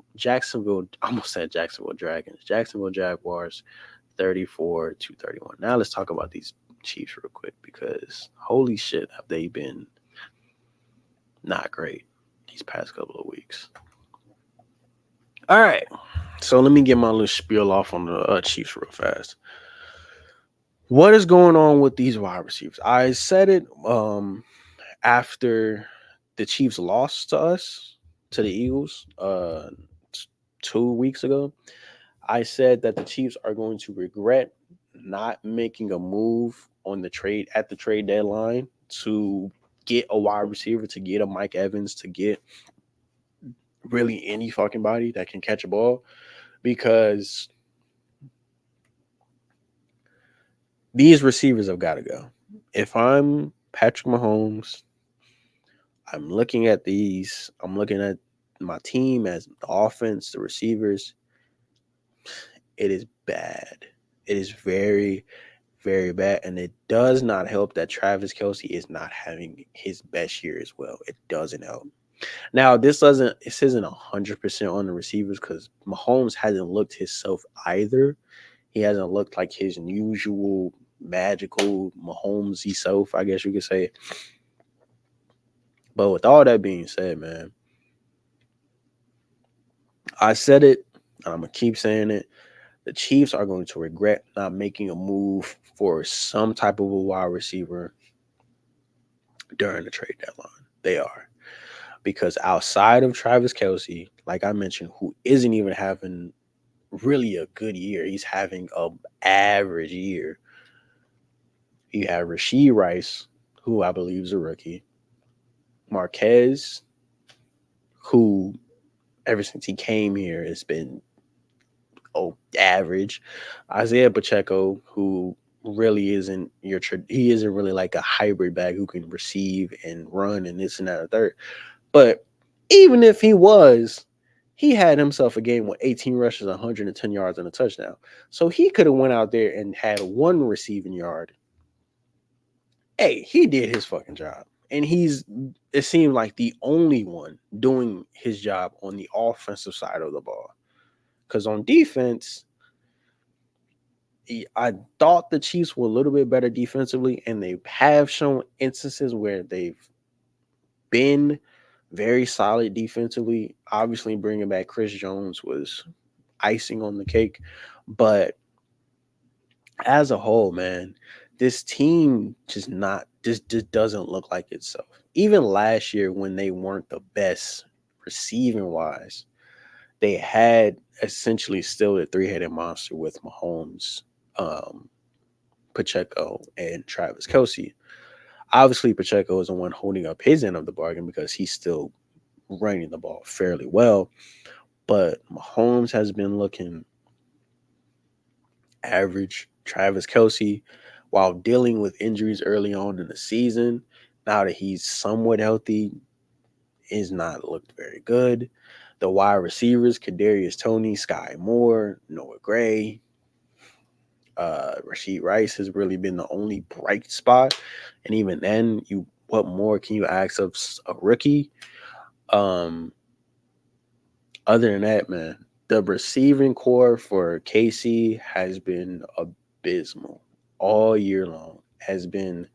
34-31. Now let's talk about these Chiefs real quick because holy shit, have they been not great these past couple of weeks. All right, so let me get my little spiel off on the Chiefs real fast. What is going on with these wide receivers? I said it after the Chiefs lost to the Eagles 2 weeks ago. I said that the Chiefs are going to regret not making a move at the trade deadline to get a wide receiver, to get a Mike Evans, to get really any fucking body that can catch a ball, because these receivers have got to go. If I'm Patrick Mahomes, I'm looking at my team as the offense, the receivers. It is bad. It is very, very bad. And it does not help that Travis Kelce is not having his best year as well. It doesn't help. Now, this isn't 100% on the receivers because Mahomes hasn't looked himself either. He hasn't looked like his usual magical Mahomes-y self, I guess you could say. But with all that being said, man, I said it, and I'm gonna keep saying it. The Chiefs are going to regret not making a move for some type of a wide receiver during the trade deadline. They are. Because outside of Travis Kelsey, like I mentioned, who isn't even having really a good year, he's having a average year. You have Rasheed Rice, who I believe is a rookie. Marquez, who ever since he came here has been average. Isaiah Pacheco, who really isn't he isn't really like a hybrid back who can receive and run and this and that and third. But even if he was, he had himself a game with 18 rushes, 110 yards, and a touchdown. So he could have went out there and had one receiving yard. Hey, he did his fucking job. And it seemed like the only one doing his job on the offensive side of the ball. Because on defense, I thought the Chiefs were a little bit better defensively, and they have shown instances where they've been very solid defensively. Obviously, bringing back Chris Jones was icing on the cake, but as a whole, man, this team just doesn't look like itself. Even last year, when they weren't the best receiving wise, they had essentially still a three-headed monster with Mahomes, Pacheco, and Travis Kelsey. Obviously, Pacheco is the one holding up his end of the bargain because he's still running the ball fairly well. But Mahomes has been looking average. Travis Kelsey, while dealing with injuries early on in the season, now that he's somewhat healthy, is not looked very good. The wide receivers, Kadarius Toney, Sky Moore, Noah Gray, Rasheed Rice has really been the only bright spot. And even then, what more can you ask of a rookie? Um, Other than that, man, the receiving core for KC has been abysmal all year long. Has been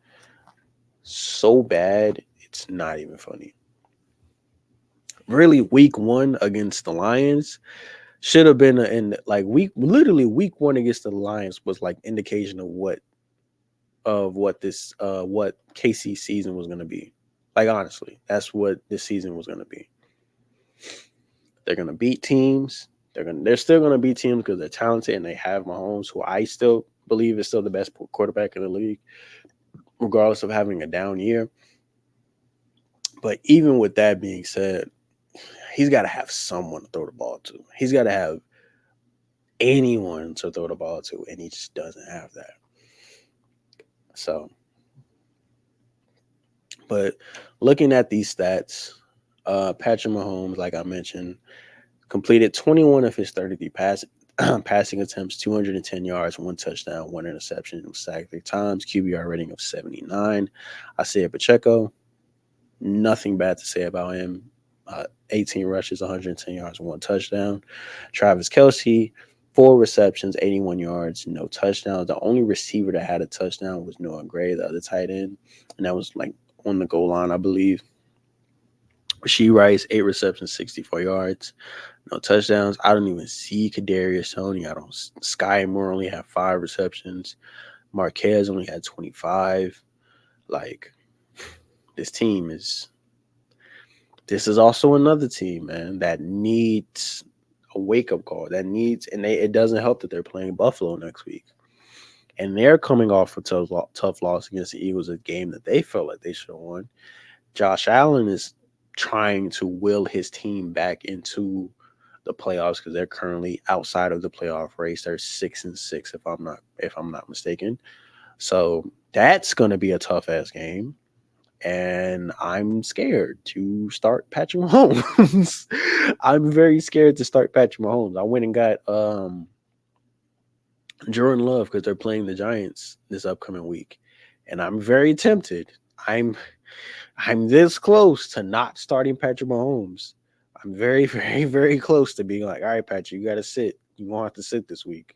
so bad, it's not even funny. Really, week one against the Lions should have been in like week one against the Lions was like indication of what KC season was gonna be. Like honestly, that's what this season was gonna be. They're gonna beat teams. They're still gonna beat teams because they're talented and they have Mahomes, who I still believe is still the best quarterback in the league, regardless of having a down year. But even with that being said, he's got to have someone to throw the ball to. He's got to have anyone to throw the ball to, and he just doesn't have that. So, but looking at these stats, Patrick Mahomes, like I mentioned, completed 21 of his 33 passing attempts, 210 yards, one touchdown, one interception. It was sacked 3 times. QBR rating of 79. Isaiah Pacheco, nothing bad to say about him. 18 rushes, 110 yards, one touchdown. Travis Kelsey, 4 receptions, 81 yards, no touchdowns. The only receiver that had a touchdown was Noah Gray, the other tight end, and that was like on the goal line, I believe. Rasheed Rice, 8 receptions, 64 yards, no touchdowns. I don't even see Kadarius Toney. I don't. Sky Moore only had 5 receptions. Marquez only had 25. Like this team is. This is also another team, man, that needs a wake up call. That needs, and it doesn't help that they're playing Buffalo next week, and they're coming off a tough loss against the Eagles, a game that they felt like they should have won. Josh Allen is trying to will his team back into the playoffs because they're currently outside of the playoff race. They're 6-6 if I'm not mistaken. So that's going to be a tough ass game, and I'm scared to start Patrick Mahomes. I'm very scared to start Patrick Mahomes. I went and got Jordan Love because they're playing the Giants this upcoming week, and I'm very tempted. I'm this close to not starting Patrick Mahomes. I'm very, very, very close to being like, all right, Patrick, you got to sit. You won't have to sit this week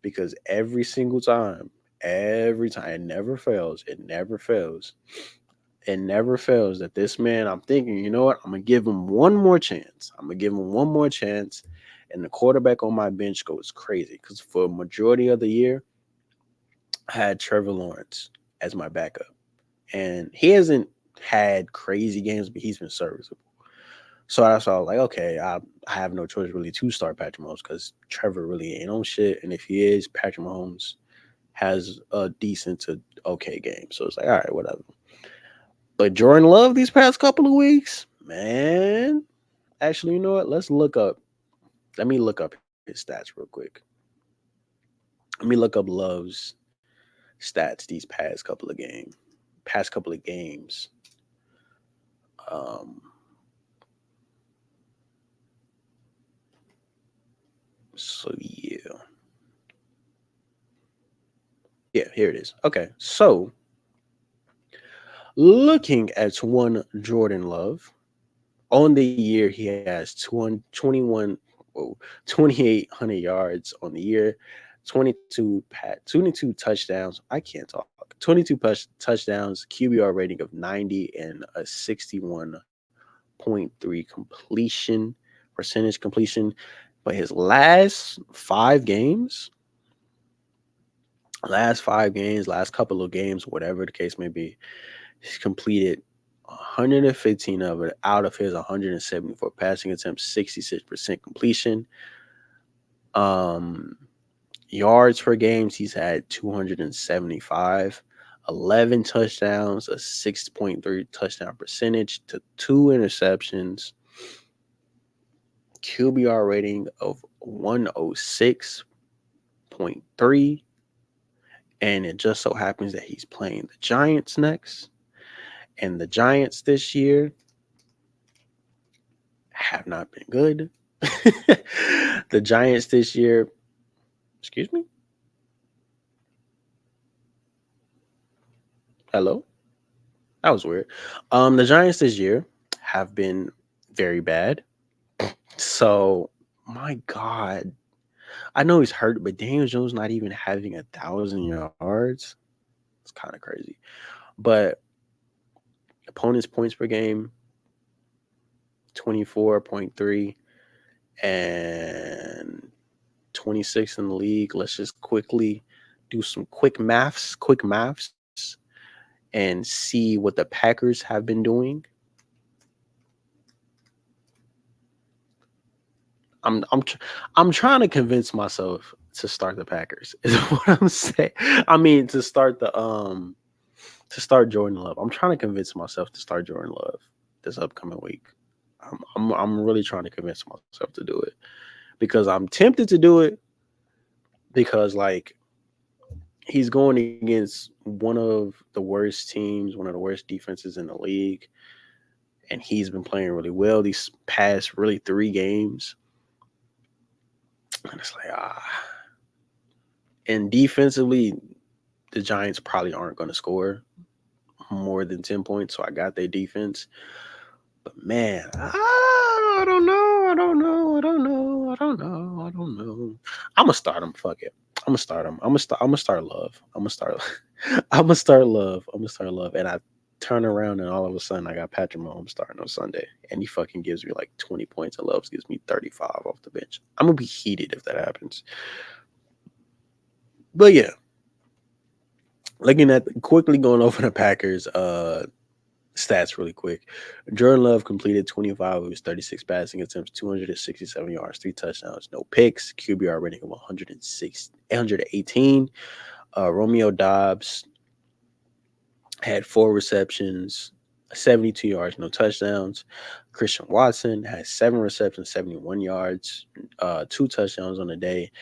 because every time, it never fails. It never fails. It never fails that this man, I'm thinking, you know what? I'm going to give him one more chance. I'm going to give him one more chance. And the quarterback on my bench goes crazy because for a majority of the year, I had Trevor Lawrence as my backup. And he hasn't had crazy games, but he's been serviceable. So that's why I was like, okay, I have no choice really to start Patrick Mahomes because Trevor really ain't on shit. And if he is, Patrick Mahomes has a decent to okay game. So it's like, all right, whatever. But Jordan Love these past couple of weeks, man. Actually, you know what? Let me look up his stats real quick. Let me look up Love's stats these past couple of games. Um, so yeah, here it is. Okay, so looking at one Jordan Love on the year, he has 2,800 yards on the year, 22 touchdowns. I can't talk. 22 touchdowns, QBR rating of 90, and a 61.3 percentage completion. But his last couple of games, whatever the case may be, he's completed 115 of it out of his 174 passing attempts, 66% completion. Yards per games, he's had 275, 11 touchdowns, a 6.3 touchdown percentage to 2 interceptions, QBR rating of 106.3. And it just so happens that he's playing the Giants next. And the Giants this year have not been good. The Giants this year, excuse me? Hello? That was weird. The Giants this year have been very bad. So, my God. I know he's hurt, but Daniel Jones not even having 1,000 yards. It's kind of crazy. But opponent's points per game, 24.3 and 26 in the league. Let's just quickly do some quick maths and see what the Packers have been doing. I'm trying to convince myself to start the Packers. Is what I'm saying. I mean, to start Jordan Love. I'm trying to convince myself to start Jordan Love this upcoming week. I'm really trying to convince myself to do it because I'm tempted to do it because like he's going against one of the worst teams, one of the worst defenses in the league, and he's been playing really well these past really 3 games. And it's like and defensively, the Giants probably aren't going to score more than 10 points, so I got their defense. But man, I don't know. I'm gonna start him. Fuck it. I'm gonna start him. I'm gonna start Love. I'm gonna start Love. And I turn around and all of a sudden I got Patrick Mahomes starting on Sunday, and he fucking gives me like 20 points, and Love gives me 35 off the bench. I'm gonna be heated if that happens. But yeah, looking at quickly going over the Packers stats really quick. Jordan Love completed 25 of his 36 passing attempts, 267 yards, 3 touchdowns, no picks, QBR rating of 118. Romeo Doubs had 4 receptions, 72 yards, no touchdowns. Christian Watson had 7 receptions, 71 yards, 2 touchdowns on the day.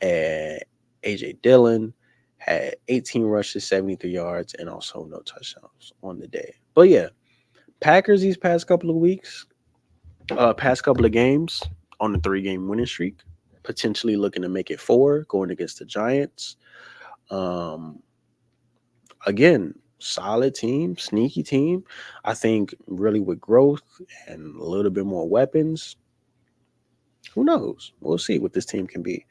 And AJ Dillon had 18 rushes, 73 yards, and also no touchdowns on the day. But yeah, Packers these past couple of games on the 3-game winning streak, potentially looking to make it 4 going against the Giants. Again, solid team, sneaky team. I think really with growth and a little bit more weapons, who knows? We'll see what this team can be.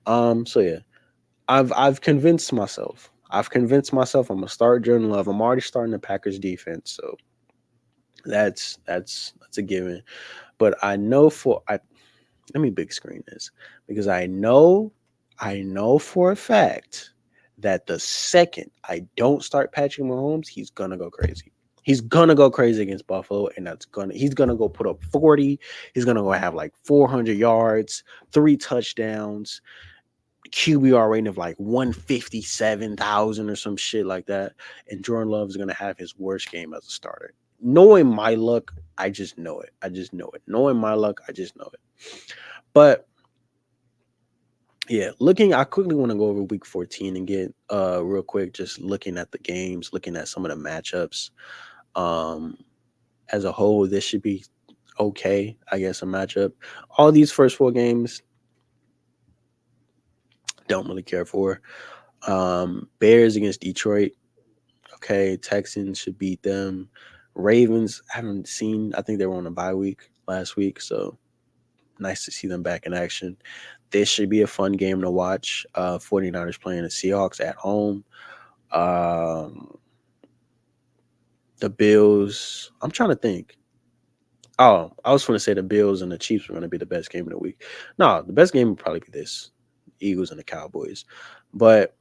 So yeah, I've convinced myself. I've convinced myself I'm gonna start Jordan Love. I'm already starting the Packers defense, so that's a given. But I know for I let me big screen this because I know for a fact that the second I don't start Patrick Mahomes, he's gonna go crazy. He's gonna go crazy against Buffalo, and he's gonna go put up 40. He's gonna go have like 400 yards, 3 touchdowns, QBR rating of like 157,000 or some shit like that. And Jordan Love is gonna have his worst game as a starter. Knowing my luck, I just know it. I just know it. Knowing my luck, I just know it. But yeah, I quickly want to go over week 14 and get real quick, just looking at the games, looking at some of the matchups. Um, as a whole, this should be okay, I guess, a matchup. All these first 4 games, don't really care for. Bears against Detroit. Okay, Texans should beat them. Ravens, I haven't seen. I think they were on a bye week last week, so nice to see them back in action. This should be a fun game to watch. 49ers playing the Seahawks at home. The Bills, I'm trying to think. Oh, I was going to say the Bills and the Chiefs were going to be the best game of the week. No, the best game would probably be this, Eagles and the Cowboys. But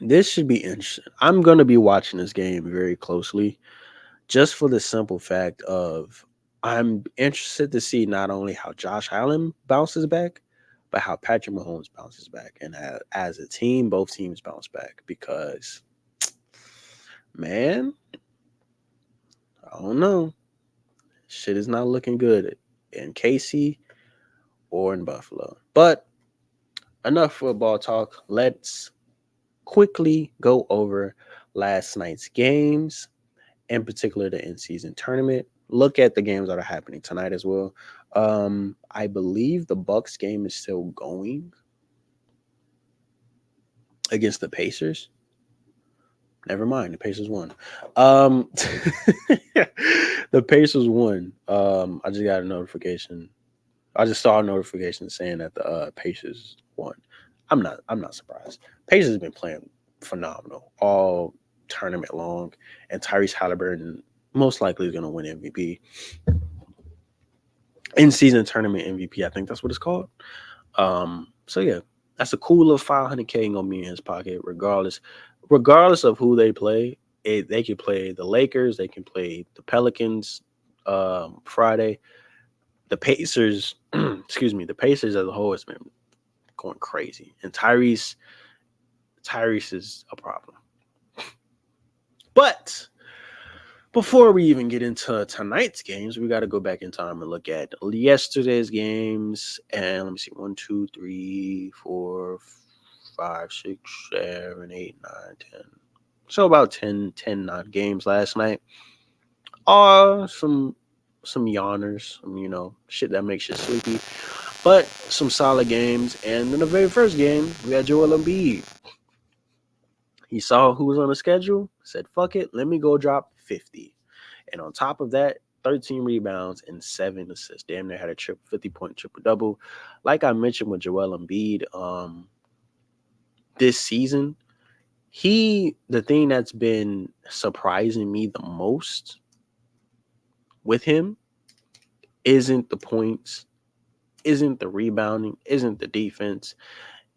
this should be interesting. I'm going to be watching this game very closely just for the simple fact of I'm interested to see not only how Josh Allen bounces back, but how Patrick Mahomes bounces back. And as a team, both teams bounce back because, man, I don't know. Shit is not looking good in KC or in Buffalo. But enough football talk. Let's quickly go over last night's games, in particular the in-season tournament. Look at the games that are happening tonight as well. I believe the Bucks game is still going against the Pacers. Never mind, the Pacers won. The Pacers won. I just got a notification. I just saw a notification saying that the Pacers won. I'm not surprised. Pacers have been playing phenomenal all tournament long, and Tyrese Halliburton most likely is going to win MVP. In-season tournament MVP, I think that's what it's called. So yeah, that's a cool little 500K gonna be in his pocket, regardless of who they play. They can play the Lakers, they can play the Pelicans Friday. The Pacers, excuse me, the Pacers as a whole has been going crazy, and Tyrese is a problem. But before we even get into tonight's games, we got to go back in time and look at yesterday's games. And let me see, 1, 2, 3, 4, 5, 6, 7, 8, 9, 10. So about 10 games last night. Some yawners, shit that makes you sleepy. But some solid games. And in the very first game, we had Joel Embiid. He saw who was on the schedule, said, fuck it, let me go drop 50. And on top of that, 13 rebounds and 7 assists. Damn near had a 50-point triple-double. Like I mentioned with Joel Embiid, this season, the thing that's been surprising me the most with him isn't the points, isn't the rebounding, isn't the defense,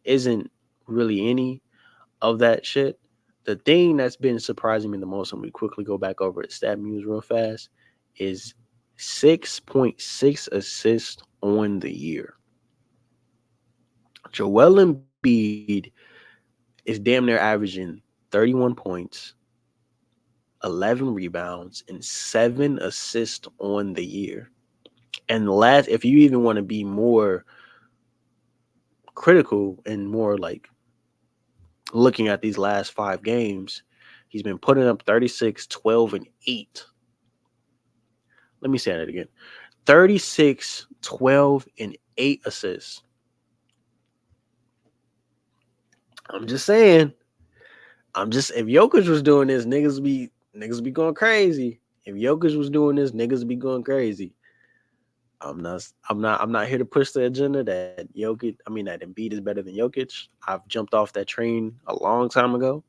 isn't really any of that shit. The thing that's been surprising me the most, and we quickly go back over at StatMuse real fast, is 6.6 assists on the year. Joel Embiid is damn near averaging 31 points, 11 rebounds, and 7 assists on the year. And if you even want to be more critical and more like looking at these last 5 games, he's been putting up 36, 12, and 8. Let me say that again. 36, 12, and 8 assists. I'm just saying. If Jokic was doing this, niggas be going crazy. If Jokic was doing this, niggas be going crazy. I'm not here to push the agenda that that Embiid is better than Jokic. I've jumped off that train a long time ago.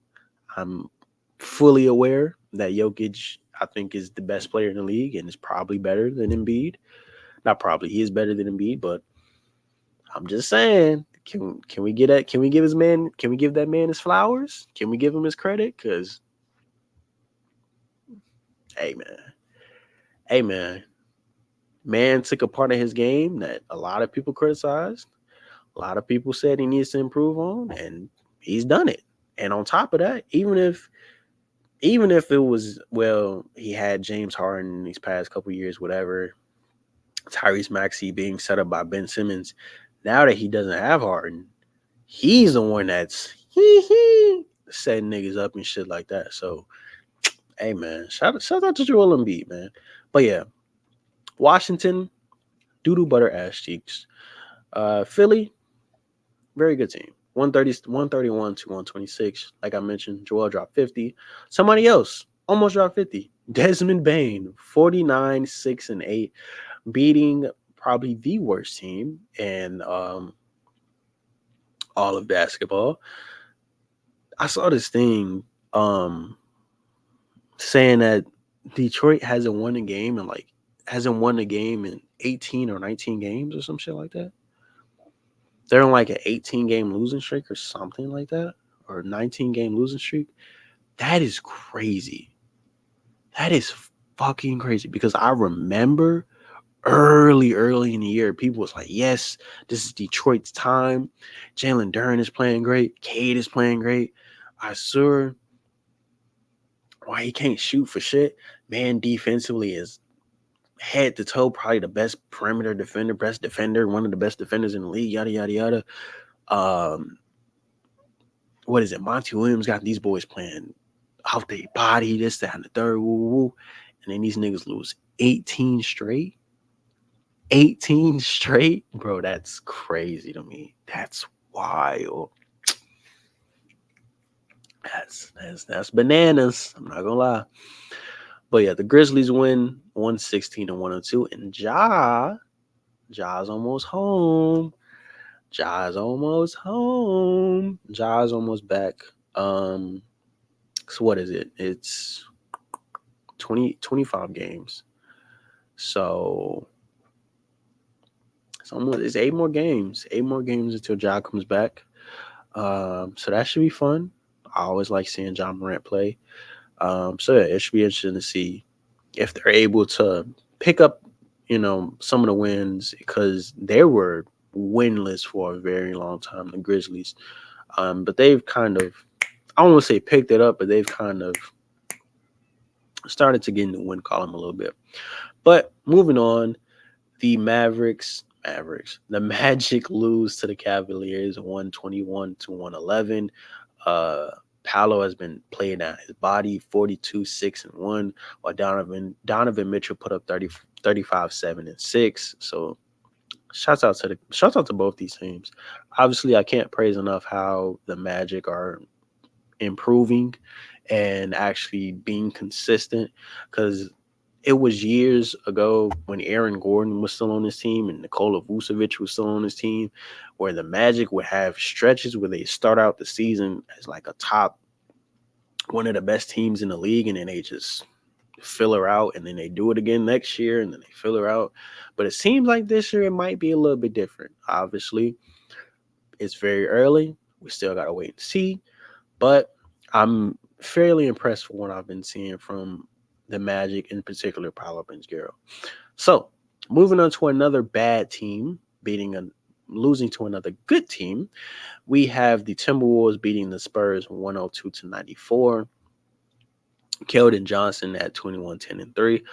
I'm fully aware that Jokic, I think, is the best player in the league and is probably better than Embiid. Not probably, he is better than Embiid, but I'm just saying, can we get at can we give his man can we give that man his flowers? Can we give him his credit? Cause hey man, man took a part of his game that a lot of people criticized. A lot of people said he needs to improve on, and he's done it. And on top of that, even if it was, well, he had James Harden these past couple years, whatever, Tyrese Maxey being set up by Ben Simmons. Now that he doesn't have Harden, he's the one that's setting niggas up and shit like that. So, hey man, shout out to Joel Embiid, man. But yeah, Washington, doodoo butter ass cheeks. Philly, very good team. 131 to 126. Like I mentioned, Joel dropped 50. Somebody else almost dropped 50. Desmond Bain, 49, 6, and 8, beating probably the worst team in all of basketball. I saw this thing saying that Detroit hasn't won a game in 18 or 19 games or some shit like that. They're on like an 18-game losing streak or something like that, or 19-game losing streak. That is crazy. That is fucking crazy because I remember early in the year, people was like, yes, this is Detroit's time. Jalen Duren is playing great. Cade is playing great. I swear, why he can't shoot for shit. Man, defensively is head to toe, probably the best perimeter defender, best defender, one of the best defenders in the league, yada, yada, yada. What is it? Monty Williams got these boys playing off their body, this, that, and the third, woo, woo, woo. And then these niggas lose 18 straight. 18 straight? Bro, that's crazy to me. That's wild. That's bananas. I'm not gonna lie. But yeah, the Grizzlies win 116 to 102. And Ja's almost home. Ja's almost home. Ja's almost back. So what is it? It's 25 games. So it's 8 more games. 8 more games until Ja comes back. So that should be fun. I always like seeing John Morant play. So yeah, it should be interesting to see if they're able to pick up, some of the wins, because they were winless for a very long time, the Grizzlies. But they've kind of, I don't want to say picked it up, but they've kind of started to get in the win column a little bit. But moving on, the the Magic lose to the Cavaliers 121 to 111. Paolo has been playing out his body, 42, 6, and 1, while Donovan Mitchell put up 35, 7, and 6. So shouts out to both these teams. Obviously, I can't praise enough how the Magic are improving and actually being consistent, because it was years ago when Aaron Gordon was still on his team and Nikola Vucevic was still on his team, where the Magic would have stretches where they start out the season as like a top, one of the best teams in the league, and then they just fill her out, and then they do it again next year, and then they fill her out. But it seems like this year it might be a little bit different. Obviously, it's very early. We still got to wait and see. But I'm fairly impressed with what I've been seeing from the Magic, in particular, Paolo Banchero. So, moving on to another bad team losing to another good team, we have the Timberwolves beating the Spurs 102 to 94. Keldon Johnson at 21, 10, and 3.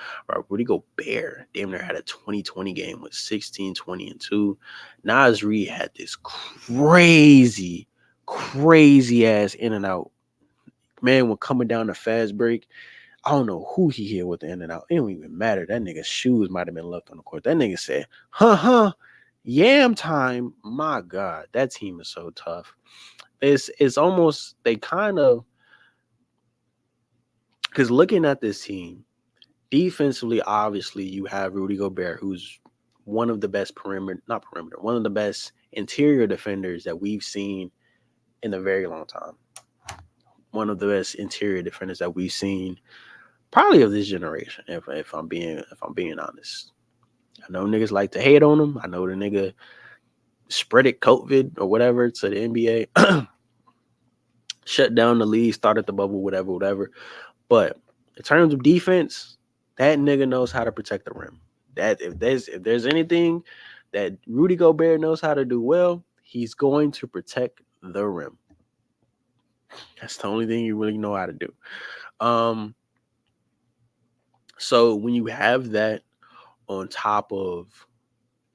Rudy Gobert damn near had a 20-20 game with 16, 20, and 2. Naz Reid had this crazy ass in and out. Man, when coming down the fast break, I don't know who he hit with the in and out. It don't even matter. That nigga's shoes might have been left on the court. That nigga said, yam time. My God, that team is so tough. It's almost, they kind of, because looking at this team, defensively, obviously, you have Rudy Gobert, who's one of the best one of the best interior defenders that we've seen in a very long time. One of the best interior defenders that we've seen probably of this generation. If I'm being honest, I know niggas like to hate on him. I know the nigga spread it COVID or whatever to the NBA, shut down the league, started the bubble, whatever. But in terms of defense, that nigga knows how to protect the rim. That if there's anything that Rudy Gobert knows how to do well, he's going to protect the rim. That's the only thing you really know how to do. So when you have that on top of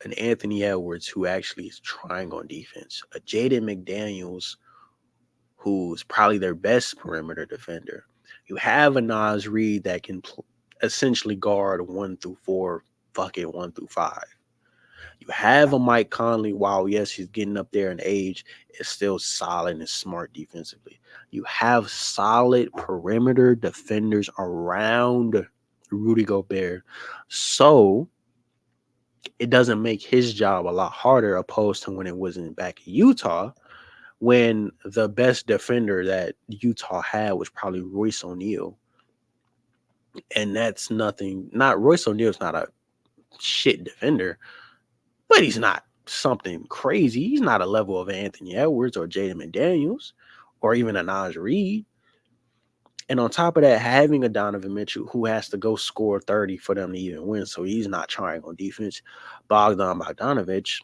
an Anthony Edwards who actually is trying on defense, a Jaden McDaniels who's probably their best perimeter defender, you have a Naz Reid that can essentially guard 1 through 4, fuck it, 1 through 5. You have a Mike Conley, while yes, he's getting up there in age, is still solid and smart defensively. You have solid perimeter defenders around Rudy Gobert. So it doesn't make his job a lot harder opposed to when it wasn't back in Utah, when the best defender that Utah had was probably Royce O'Neal. And that's nothing. Not Royce O'Neal's not a shit defender, but he's not something crazy. He's not a level of Anthony Edwards or Jaden McDaniels or even a Naz Reid. And on top of that, having a Donovan Mitchell who has to go score 30 for them to even win, so he's not trying on defense. Bogdan Bogdanovic,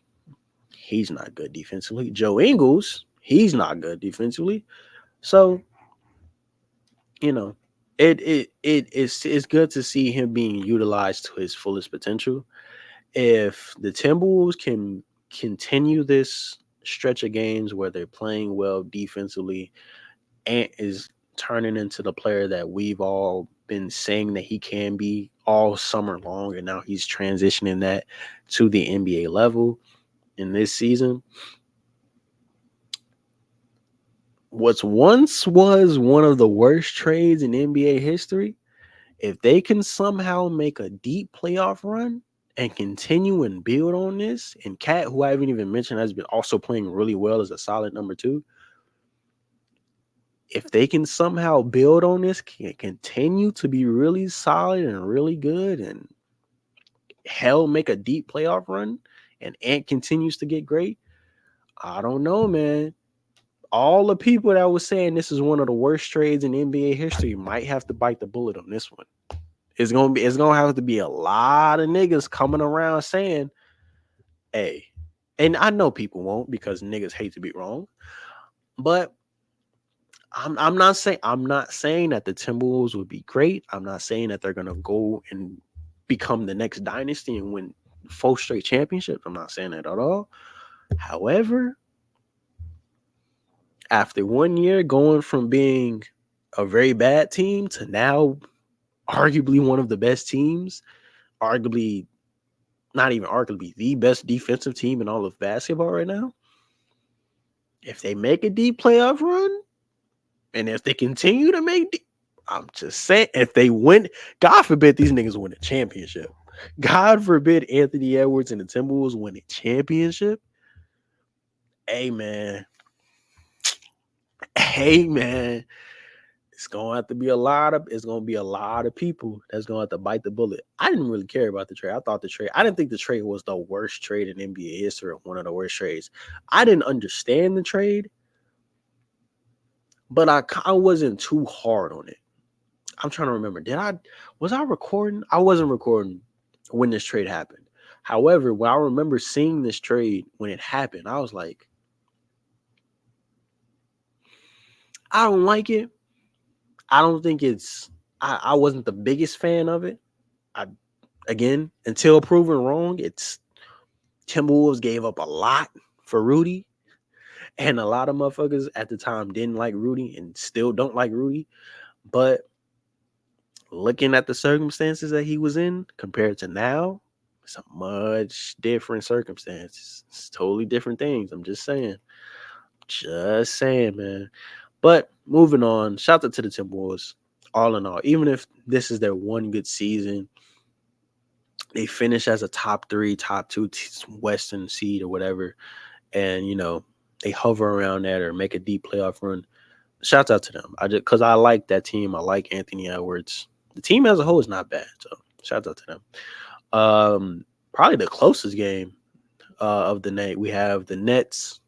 he's not good defensively. Joe Ingles, he's not good defensively. So, you know, it's good to see him being utilized to his fullest potential. If the Timberwolves can continue this stretch of games where they're playing well defensively, Ant is turning into the player that we've all been saying that he can be all summer long, and now he's transitioning that to the NBA level in this season. What once was one of the worst trades in NBA history, if they can somehow make a deep playoff run and continue and build on this, and Cat, who I haven't even mentioned, has been also playing really well as a solid number 2. If they can somehow build on this, can continue to be really solid and really good, and hell, make a deep playoff run, and Ant continues to get great, I don't know, man. All the people that was saying this is one of the worst trades in NBA history might have to bite the bullet on this one. It's gonna have to be a lot of niggas coming around saying, hey, and I know people won't because niggas hate to be wrong, but I'm not saying that the Timberwolves would be great. I'm not saying that they're gonna go and become the next dynasty and win 4 straight championships. I'm not saying that at all. However, after 1 year going from being a very bad team to now arguably one of the best teams, arguably not even arguably the best defensive team in all of basketball right now, if they make a deep playoff run, and if they continue to make I'm just saying, if they win, God forbid these niggas win a championship. God forbid Anthony Edwards and the Timberwolves win a championship. Hey, man. It's gonna have to be a lot of people that's gonna have to bite the bullet. I didn't really care about the trade. I didn't think the trade was the worst trade in NBA history or one of the worst trades. I didn't understand the trade, but I wasn't too hard on it. I'm trying to remember. Was I recording? I wasn't recording when this trade happened. However, when I remember seeing this trade when it happened, I was like, I don't like it. I don't think I wasn't the biggest fan of it. Again, until proven wrong, it's Timberwolves gave up a lot for Rudy. And a lot of motherfuckers at the time didn't like Rudy and still don't like Rudy. But looking at the circumstances that he was in compared to now, it's a much different circumstances. It's totally different things. I'm just saying. Man. But moving on, shout out to the Timberwolves. All in all, even if this is their one good season, They finish as a top 3, top 2 Western seed or whatever, and they hover around that or make a deep playoff run. Shouts out to them. I just because I like that team. I like Anthony Edwards. The team as a whole is not bad. So shouts out to them. Probably the closest game of the night, we have the Nets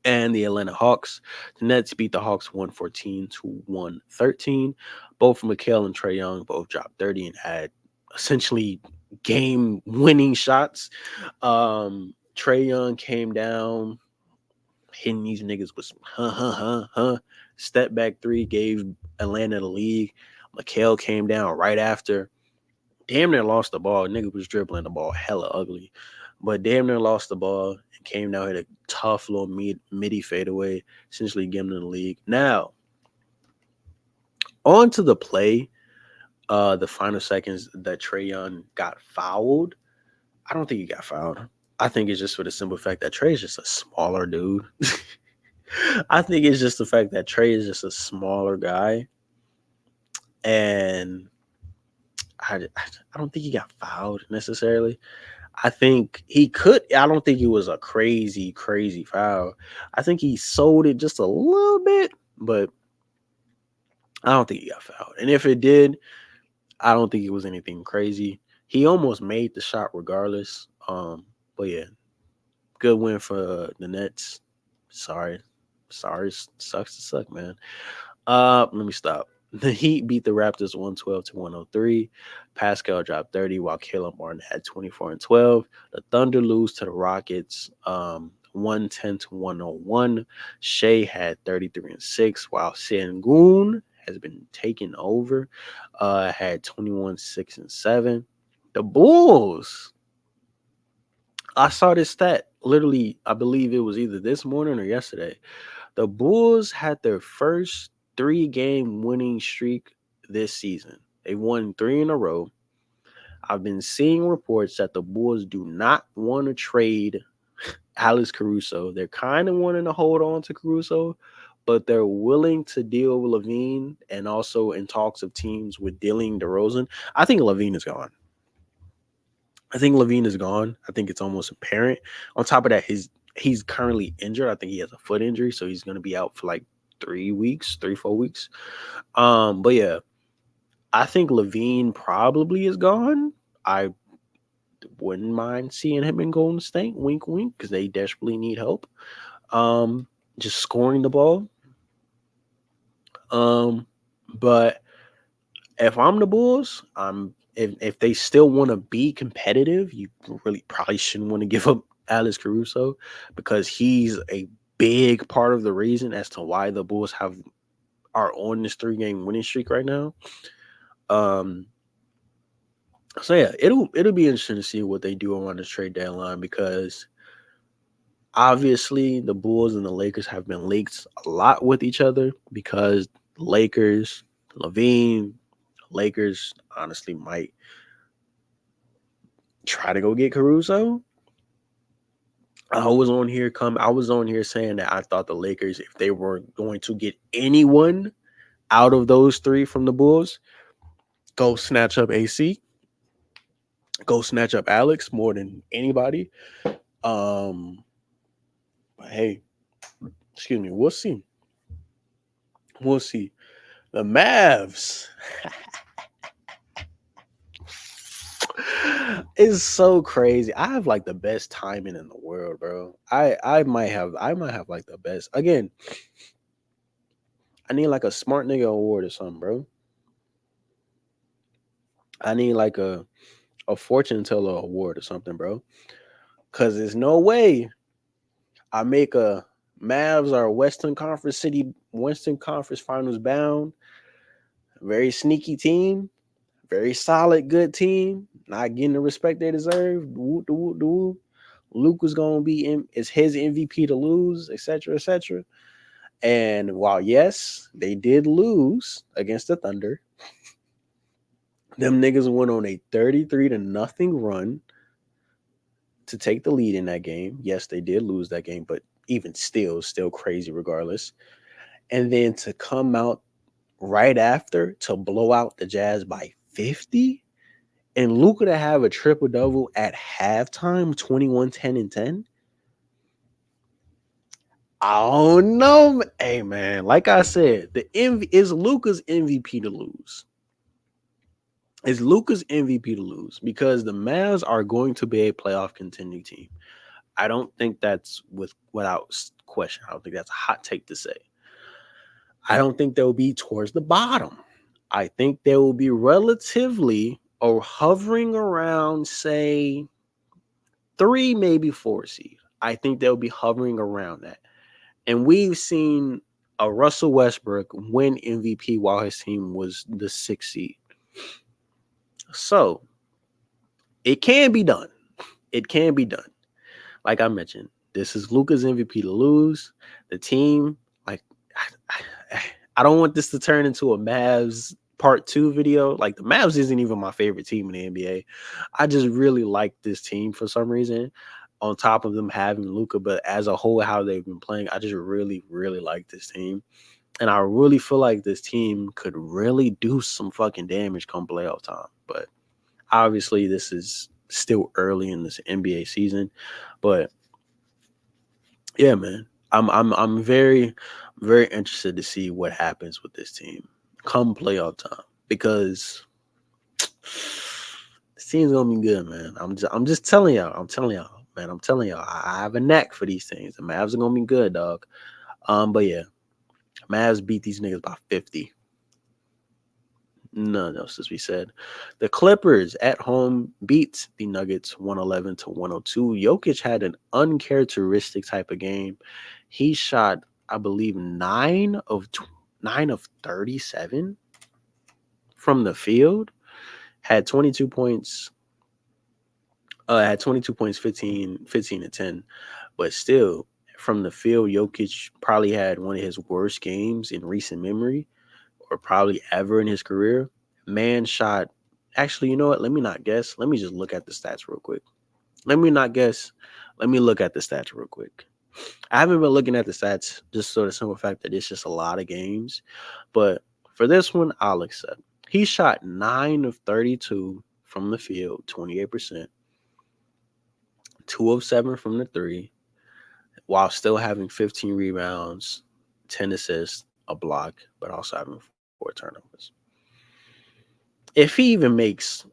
and the Atlanta Hawks. The Nets beat the Hawks 114 to 113. Both Mikal and Trae Young both dropped 30 and had essentially game-winning shots. Trae Young came down, hitting these niggas with some step back three, gave Atlanta the lead. Mikal came down right after. Damn near lost the ball. Nigga was dribbling the ball hella ugly, but damn near lost the ball and came down, hit a tough little midi fadeaway, essentially giving them the league. Now, on to the play, the final seconds that Trae Young got fouled. I don't think he got fouled. I think it's just for the simple fact that Trae is just a smaller dude. I think it's just the fact that Trae is just a smaller guy. And I don't think he got fouled necessarily. I think he could. I don't think it was a crazy foul. I think he sold it just a little bit, but I don't think he got fouled. And if it did, I don't think it was anything crazy. He almost made the shot regardless. But yeah, good win for the Nets. Sorry, sucks to suck, man. Let me stop. The Heat beat the Raptors 112 to 103. Pascal dropped 30 while Caleb Martin had 24 and 12. The Thunder lose to the Rockets 110 to 101. Shea had 33 and 6 while Sengun has been taken over. Had 21, 6 and 7. The Bulls. I saw this stat literally, I believe it was either this morning or yesterday. The Bulls had their first 3-game winning streak this season. They won 3 in a row. I've been seeing reports that the Bulls do not want to trade Alex Caruso. They're kind of wanting to hold on to Caruso, but they're willing to deal with LaVine and also in talks of teams with dealing DeRozan. I think LaVine is gone. I think it's almost apparent. On top of that, he's currently injured. I think he has a foot injury, so he's going to be out for like 4 weeks. But yeah, I think LaVine probably is gone. I wouldn't mind seeing him in Golden State. Wink, wink, because they desperately need help. Just scoring the ball. But if I'm the Bulls, if they still want to be competitive, you really probably shouldn't want to give up Alex Caruso because he's a big part of the reason as to why the Bulls are on this 3-game winning streak right now. So yeah, it'll be interesting to see what they do on the trade deadline because obviously the Bulls and the Lakers have been linked a lot with each other because Lakers, LaVine, Lakers honestly might try to go get Caruso. I was on here saying that I thought the Lakers, if they were going to get anyone out of those 3 from the Bulls, go snatch up AC, go snatch up Alex more than anybody. But hey, excuse me, we'll see. The Mavs. It's so crazy. I have like the best timing in the world, bro. I might have like the best. Again, I need like a smart nigga award or something, bro. I need like a fortune teller award or something, bro. Cause there's no way I make a Mavs or Western Conference Finals bound. Very sneaky team. Very solid, good team. Not getting the respect they deserve. Luke was gonna be it's his MVP to lose, etc., etc. And while yes, they did lose against the Thunder, them niggas went on a 33-0 run to take the lead in that game. Yes, they did lose that game, but even still crazy regardless. And then to come out right after to blow out the Jazz by 50 and Luka to have a triple double at halftime, 21, 10, and 10. I don't know. Hey man, like I said, is Luka's MVP to lose. Is Luka's MVP to lose because the Mavs are going to be a playoff contending team. I don't think that's without question. I don't think that's a hot take to say. I don't think they'll be towards the bottom. I think they will be relatively or hovering around, say, 3, maybe 4 seed. I think they'll be hovering around that. And we've seen a Russell Westbrook win MVP while his team was the 6th seed. So it can be done. It can be done. Like I mentioned, this is Luka's MVP to lose. The team, like, I don't want this to turn into a Mavs part 2 video. Like, the Mavs isn't even my favorite team in the NBA. I just really like this team for some reason. On top of them having Luka, but as a whole, how they've been playing, I just really, really like this team. And I really feel like this team could really do some fucking damage come playoff time. But obviously, this is still early in this NBA season. But yeah, man, I'm very, very interested to see what happens with this team come playoff time because this team's gonna be good, man. I'm just telling y'all. I'm telling y'all, man. I'm telling y'all. I have a knack for these things. The Mavs are gonna be good, dog. But yeah, Mavs beat these niggas by 50. None else as we said. The Clippers at home beat the Nuggets 111 to 102. Jokic had an uncharacteristic type of game. He shot, I believe, 9 of 37 from the field. Had 22 points. Had 22 points, 15 and 10. But still, from the field, Jokic probably had one of his worst games in recent memory, or probably ever in his career. Man shot. Actually, you know what? Let me not guess. Let me just look at the stats real quick. Let me not guess. Let me look at the stats real quick. I haven't been looking at the stats just for the simple fact that it's just a lot of games. But for this one, I'll accept. He shot 9 of 32 from the field, 28%. 2 of 7 from the 3, while still having 15 rebounds, 10 assists, a block, but also having 4 turnovers. If he even makes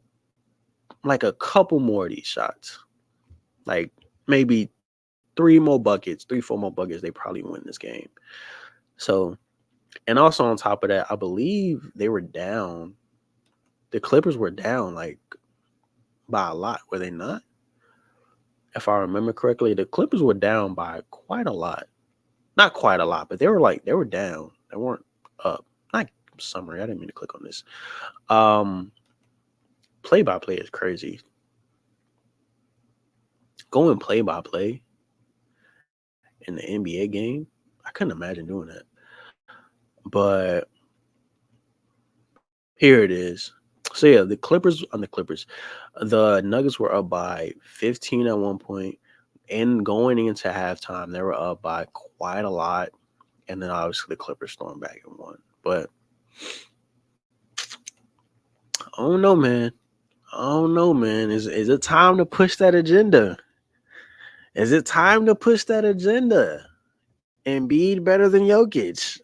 like a couple more of these shots, like maybe 3, 4 more buckets, they probably win this game. So, and also on top of that, I believe they were down. The Clippers were down like by a lot, were they not? If I remember correctly, the Clippers were down by quite a lot. Not quite a lot, but they were down. They weren't up. Not summary. I didn't mean to click on this. Play-by-play is crazy. Going play-by-play in the NBA game, I couldn't imagine doing that. But here it is. So yeah, the Nuggets were up by 15 at one point, and going into halftime, they were up by quite a lot. And then obviously the Clippers stormed back and won. But I don't know, man. Is it time to push that agenda? Is it time to push that agenda? Embiid better than Jokic?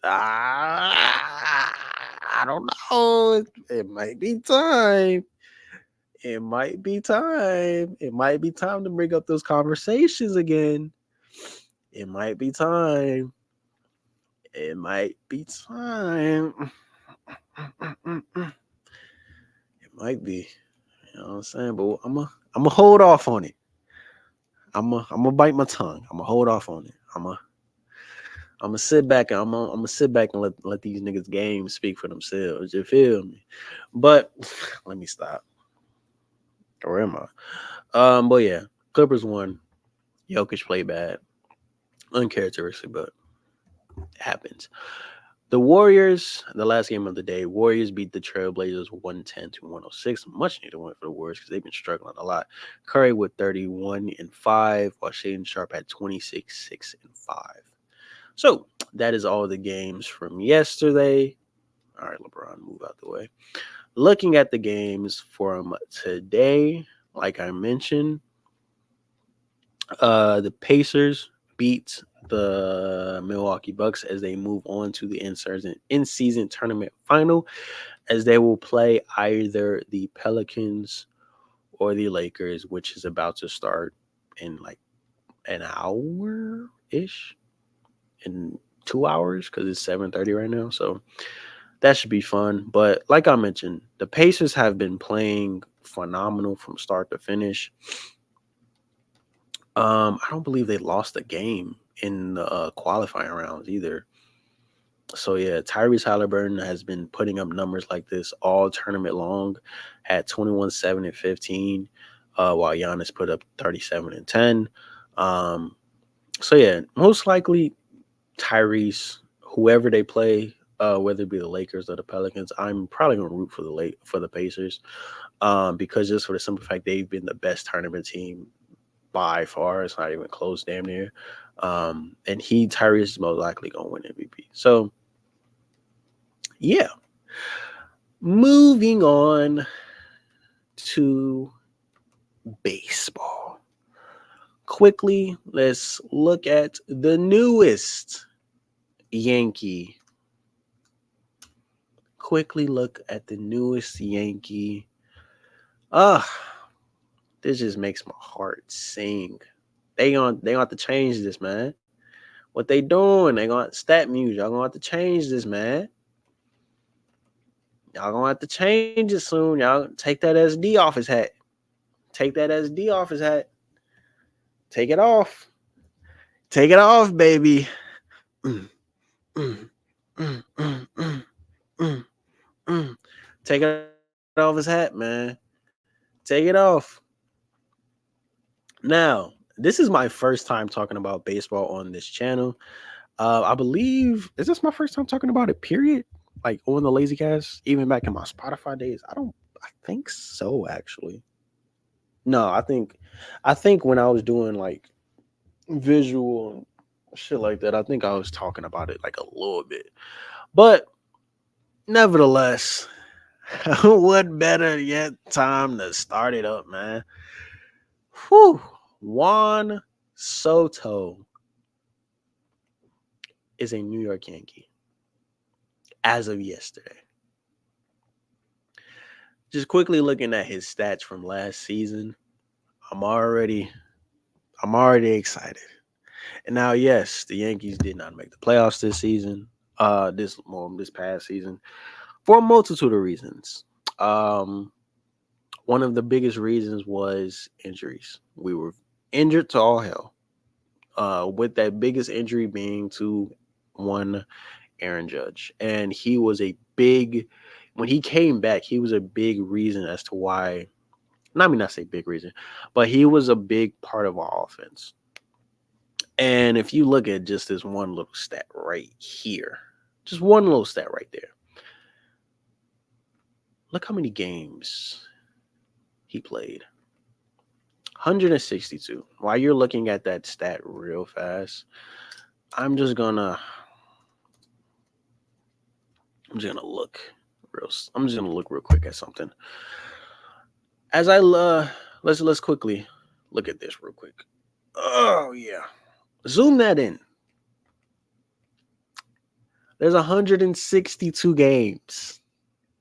I don't know. It might be time. It might be time. It might be time to bring up those conversations again. It might be time. It might be time. It might be. You know what I'm saying? But I'm gonna hold off on it. I'm gonna bite my tongue. I'm gonna hold off on it. I'm gonna sit back and I'm gonna sit back and let these niggas games speak for themselves. You feel me? But let me stop. Or am I? But yeah, Clippers won. Jokic played bad, uncharacteristic, but it happens. The Warriors, the last game of the day, Warriors beat the Trailblazers 110 to 106. Much needed win for the Warriors because they've been struggling a lot. Curry with 31 and 5, while Shaedon Sharpe had 26, 6 and 5. So that is all the games from yesterday. All right, LeBron, move out the way. Looking at the games from today, like I mentioned, the Pacers beat the Milwaukee Bucks as they move on to the in-season tournament final, as they will play either the Pelicans or the Lakers, which is about to start in like an hour ish, in 2 hours, because it's 7:30 right now. So that should be fun. But like I mentioned, the Pacers have been playing phenomenal from start to finish. I don't believe they lost a game in the qualifying rounds either. So yeah, Tyrese Halliburton has been putting up numbers like this all tournament long. Had 21, 7, and 15, while Giannis put up 37 and 10. Um, so yeah, most likely Tyrese, whoever they play, whether it be the Lakers or the Pelicans, I'm probably gonna root for the Pacers, because just for the simple fact they've been the best tournament team by far. It's not even close, damn near. And Tyrese is most likely gonna win MVP. So yeah, moving on to baseball. Quickly, let's look at the newest Yankee. Quickly look at the newest Yankee. This just makes my heart sing. They gonna have to change this, man. What they doing? They gonna stat music. Y'all gonna have to change this, man. Y'all gonna have to change it soon. Y'all take that SD off his hat. Take that SD off his hat. Take it off. Take it off, baby. Mm, mm, mm, mm, mm, mm, mm. Take it off his hat, man. Take it off. Now, this is my first time talking about baseball on this channel. I believe, is this my first time talking about it, period? Like on the Lazy Cast, even back in my Spotify days. I think so, actually. No, I think when I was doing like visual and shit like that, I think I was talking about it like a little bit. But nevertheless, what better yet time to start it up, man? Whew. Juan Soto is a New York Yankee as of yesterday. Just quickly looking at his stats from last season, I'm already excited. And now, yes, the Yankees did not make the playoffs this season, this past season, for a multitude of reasons. One of the biggest reasons was injuries. We were injured to all hell. With that biggest injury being to one Aaron Judge, and he was a big. When he came back, he was a big reason as to why. Not say big reason, but he was a big part of our offense. And if you look at just this one little stat right here, just one little stat right there, look how many games he played. 162. While you're looking at that stat real fast, I'm just gonna look real quick at something. As I let's quickly look at this real quick. Oh yeah. Zoom that in. There's 162 games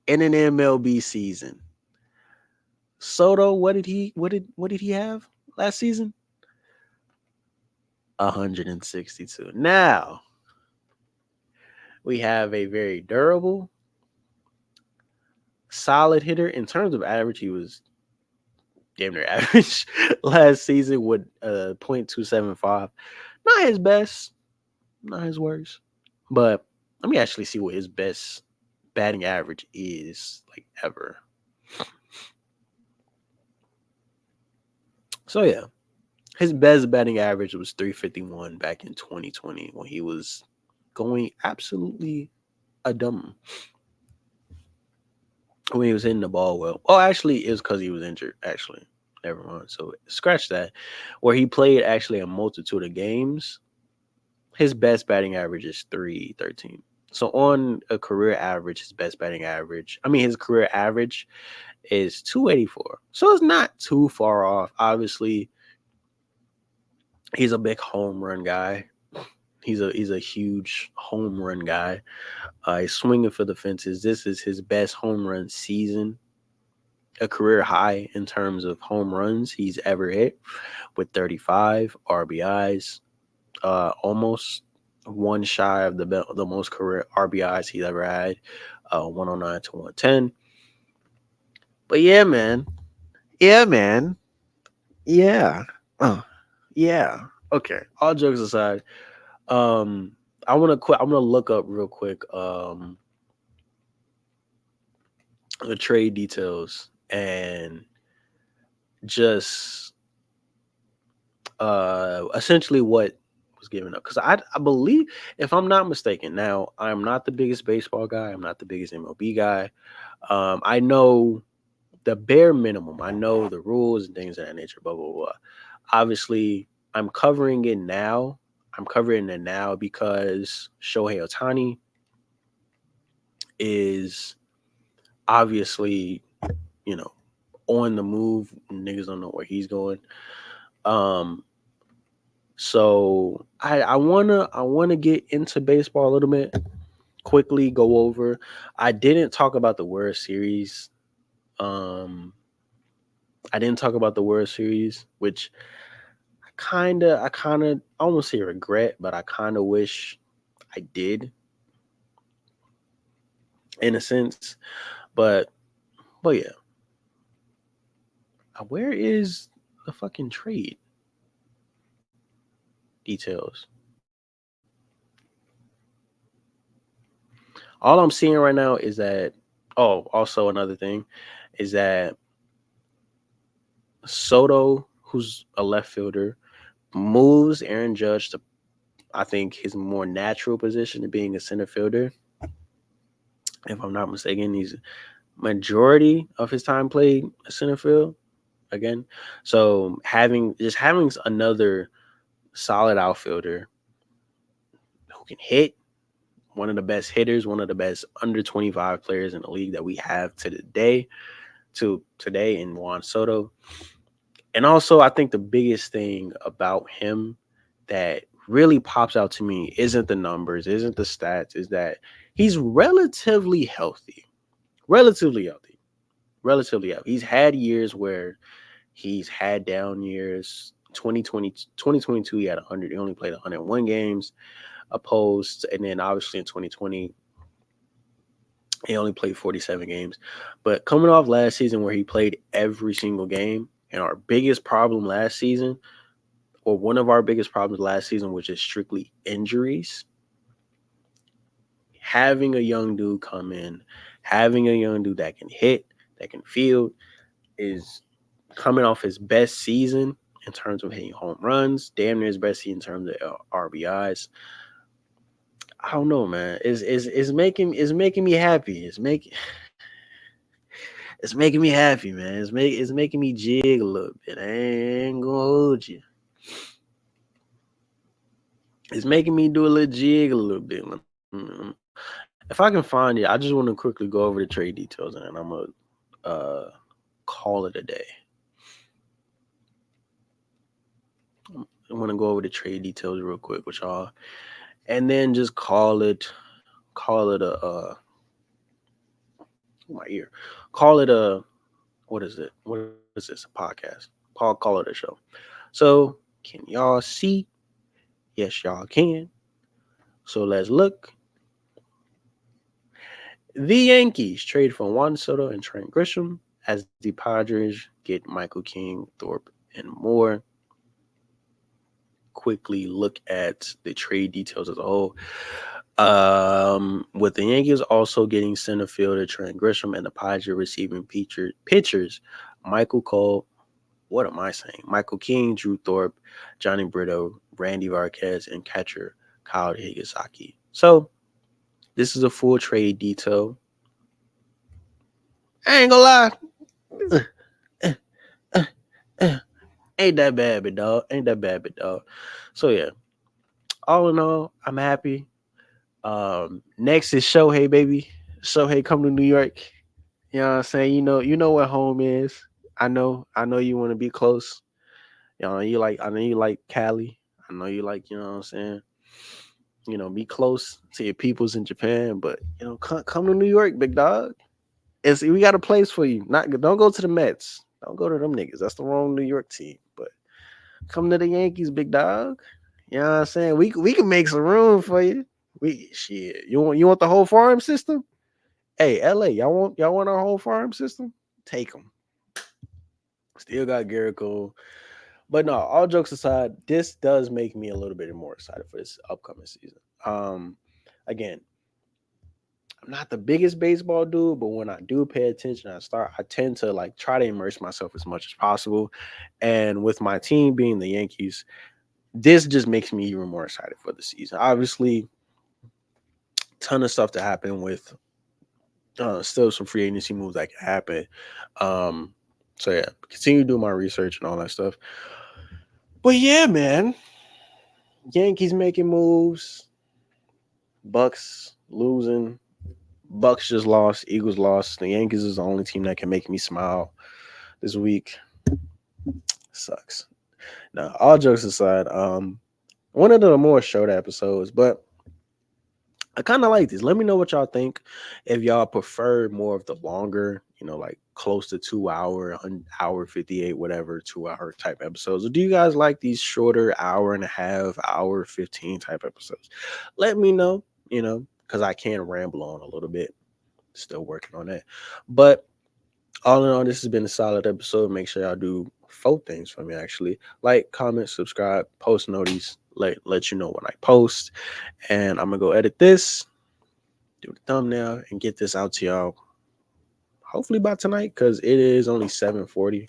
in an MLB season. Soto, what did he have last season? 162. Now, we have a very durable, solid hitter. In terms of average, he was damn near average last season with .275. Not his best, not his worst. But let me actually see what his best batting average is, like, ever. So yeah, his best batting average was 351 back in 2020 when he was going absolutely a dumb. When he was hitting the ball well. Oh, actually, it was because he was injured. Actually, never mind. So scratch that. Where he played actually a multitude of games, his best batting average is 313. So on a career average, his best batting average, I mean, his career average is 284. So it's not too far off. Obviously, he's a big home run guy. He's a huge home run guy. He's swinging for the fences. This is his best home run season, a career high in terms of home runs he's ever hit, with 35 RBIs, almost one shy of the most career RBIs he's ever had, 109 to 110. But yeah, man, yeah, uh, yeah. Okay, all jokes aside, um, I want to quit. I'm gonna look up real quick the trade details and just essentially what was given up, because I believe, if I'm not mistaken, now I'm not the biggest baseball guy, I'm not the biggest MLB guy. I know the bare minimum, I know the rules and things of that nature, blah blah blah. Obviously, I'm covering it now. I'm covering it now because Shohei Otani is obviously, you know, on the move. Niggas don't know where he's going. Um, so I wanna get into baseball a little bit. Quickly go over. I didn't talk about the World Series. Um, I didn't talk about the World Series, which I won't say regret, but I kind of wish I did in a sense. But but yeah, where is the fucking trade details? All I'm seeing right now is that. Oh, also another thing is that Soto, who's a left fielder, moves Aaron Judge to, I think, his more natural position of being a center fielder. If I'm not mistaken, he's majority of his time played center field again. So having another solid outfielder who can hit, one of the best hitters, one of the best under 25 players in the league that we have to today in Juan Soto. And also, I think the biggest thing about him that really pops out to me isn't the numbers, isn't the stats, is that he's relatively healthy. Relatively healthy. Relatively healthy. He's had years where he's had down years. 2022, he had 100. He only played 101 games opposed. And then obviously in 2020, he only played 47 games. But coming off last season where he played every single game, and our biggest problem last season, or one of our biggest problems last season, which is strictly injuries, having a young dude come in, having a young dude that can hit, that can field, is coming off his best season in terms of hitting home runs, damn near his best season in terms of RBIs. I don't know, man. It's making me happy. It's making me happy, man. It's making me jig a little bit. I ain't gonna hold you. It's making me do a little jig a little bit. If I can find it, I just want to quickly go over the trade details and then I'm gonna call it a day. I want to go over the trade details real quick with y'all, and then just call it a my ear, call it a, what is it? What is this? A podcast? Call it a show. So can y'all see? Yes, y'all can. So let's look. The Yankees trade for Juan Soto and Trent Grisham as the Padres get Michael King, Thorpe, and more. Quickly look at the trade details as a whole. With the Yankees also getting center fielder Trent Grisham and the Padres receiving pitchers Michael Cole, what am I saying? Michael King, Drew Thorpe, Johnny Brito, Randy Varquez, and catcher Kyle Higasaki. So this is a full trade detail. I ain't gonna lie. Ain't that bad, big dog. Ain't that bad, big dog. So yeah, all in all, I'm happy. Next is Shohei, baby. Shohei come to New York. You know what I'm saying? You know what home is. I know you want to be close. I know you like Cali. I know you like, you know what I'm saying? Be close to your peoples in Japan, but come to New York, big dog. We got a place for you. Not Don't go to the Mets. Don't go to them niggas. That's the wrong New York team. But come to the Yankees, big dog. You know what I'm saying? We can make some room for you. We shit. You want the whole farm system? Hey, LA, y'all want our whole farm system? Take them. Still got Garrett Cole. But no, all jokes aside, this does make me a little bit more excited for this upcoming season. Again, I'm not the biggest baseball dude, but when I do pay attention, I tend to like try to immerse myself as much as possible. And with my team being the Yankees, this just makes me even more excited for the season. Obviously, ton of stuff to happen with still some free agency moves that can happen. So yeah, continue to do my research and all that stuff. But yeah, man, Yankees making moves, Bucks losing, Bucks just lost, Eagles lost. The Yankees is the only team that can make me smile this week. Sucks. Now, all jokes aside, one of the more short episodes, but I kind of like this. Let me know what y'all think. If y'all prefer more of the longer, like close to 2 hour, an hour 58, whatever, 2 hour type episodes. Or do you guys like these shorter hour and a half, hour 15 type episodes? Let me know, because I can ramble on a little bit. Still working on that. But all in all, this has been a solid episode. Make sure y'all do 4 things for me, actually. Like, comment, subscribe, post notice, let you know when I post. And I'm going to go edit this, do the thumbnail, and get this out to y'all hopefully by tonight, because it is only 7:40.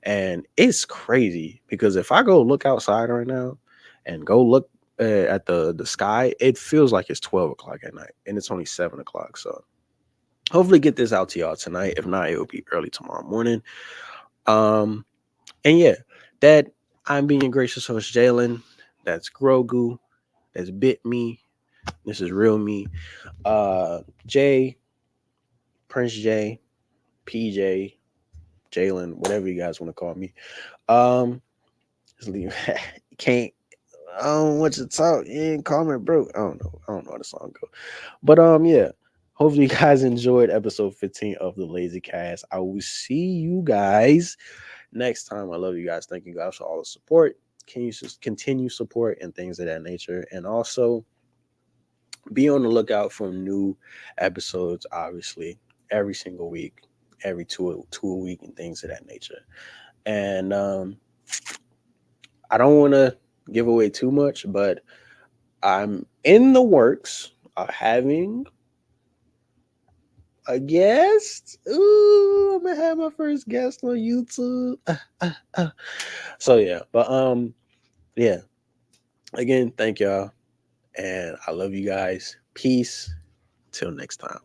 And it's crazy because if I go look outside right now and go look at the sky, it feels like it's 12 o'clock at night, and it's only 7 o'clock. So hopefully get this out to y'all tonight. If not, it will be early tomorrow morning. And yeah, that I'm being gracious host Jalen. That's Grogu. That's Bit Me. This is Real Me. Jay, Prince J, PJ, Jalen, whatever you guys want to call me. Can't. I don't want you to talk. You ain't call me bro. I don't know. I don't know how the song go. But yeah. Hopefully you guys enjoyed episode 15 of the Lazy Cast. I will see you guys next time. I love you guys. Thank you guys for all the support. Can you just continue support and things of that nature? And also be on the lookout for new episodes, obviously, every single week, every two a week, and things of that nature. And I don't want to give away too much, but I'm in the works of having a guest. Ooh, I'm gonna have my first guest on YouTube. So yeah, but yeah. Again, thank y'all, and I love you guys. Peace. Till next time.